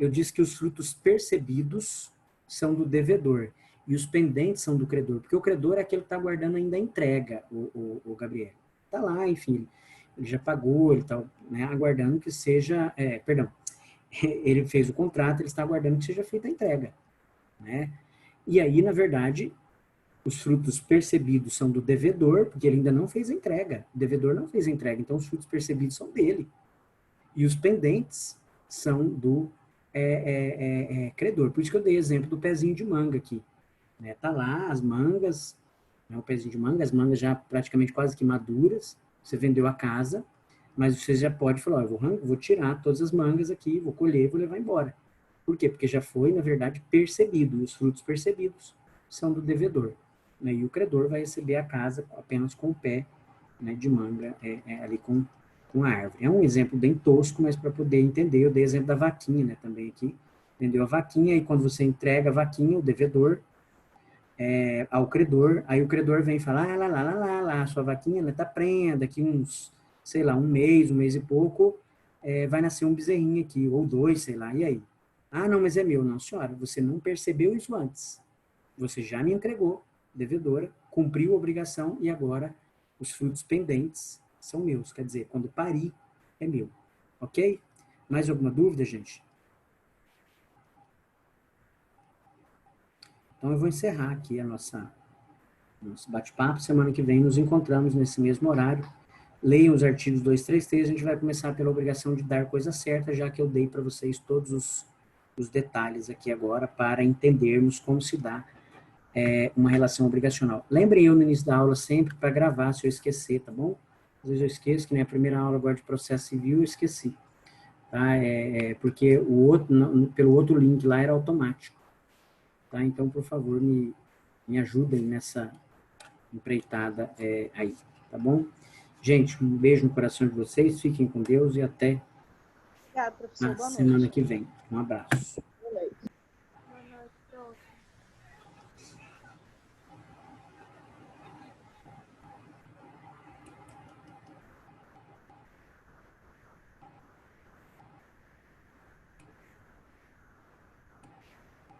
B: Eu disse que os frutos percebidos são do devedor e os pendentes são do credor, porque o credor é aquele que está aguardando ainda a entrega, o Gabriel. Está lá, enfim, ele já pagou, ele está, né, aguardando que seja, perdão, ele fez o contrato, ele está aguardando que seja feita a entrega, né? E aí, na verdade, os frutos percebidos são do devedor, porque ele ainda não fez a entrega, o devedor não fez a entrega, então os frutos percebidos são dele. E os pendentes são do credor. Por isso que eu dei exemplo do pezinho de manga aqui. Né? Tá lá as mangas, né, o pezinho de manga, as mangas já praticamente quase que maduras, você vendeu a casa, mas você já pode falar, eu vou tirar todas as mangas aqui, vou colher e vou levar embora. Por quê? Porque já foi, na verdade, percebido. Os frutos percebidos são do devedor. Né? E o credor vai receber a casa apenas com o pé, né, de manga ali com a árvore. É um exemplo bem tosco, mas para poder entender, eu dei exemplo da vaquinha, né, também aqui. Entendeu? A vaquinha, e quando você entrega a vaquinha, o devedor, ao credor, aí o credor vem e fala, lá, sua vaquinha, né, tá prenha, daqui uns, sei lá, um mês e pouco, vai nascer um bezerrinho aqui, ou 2, sei lá, e aí? Ah, não, mas é meu. Não, senhora, você não percebeu isso antes. Você já me entregou, devedora, cumpriu a obrigação e agora os frutos pendentes são meus. Quer dizer, quando parir, é meu. Ok? Mais alguma dúvida, gente? Então eu vou encerrar aqui a nosso bate-papo. Semana que vem nos encontramos nesse mesmo horário. Leiam os artigos 233, a gente vai começar pela obrigação de dar coisa certa, já que eu dei para vocês todos os detalhes aqui agora para entendermos como se dá uma relação obrigacional. Lembrem eu no início da aula sempre para gravar, se eu esquecer, tá bom? Às vezes eu esqueço, que nem a primeira aula agora de processo civil eu esqueci. Tá? Porque pelo outro link lá era automático. Tá? Então, por favor, me ajudem nessa empreitada aí, tá bom? Gente, um beijo no coração de vocês, fiquem com Deus e até
A: Obrigada, professor.
B: a
A: Boa
B: semana
A: noite.
B: que vem. Um abraço.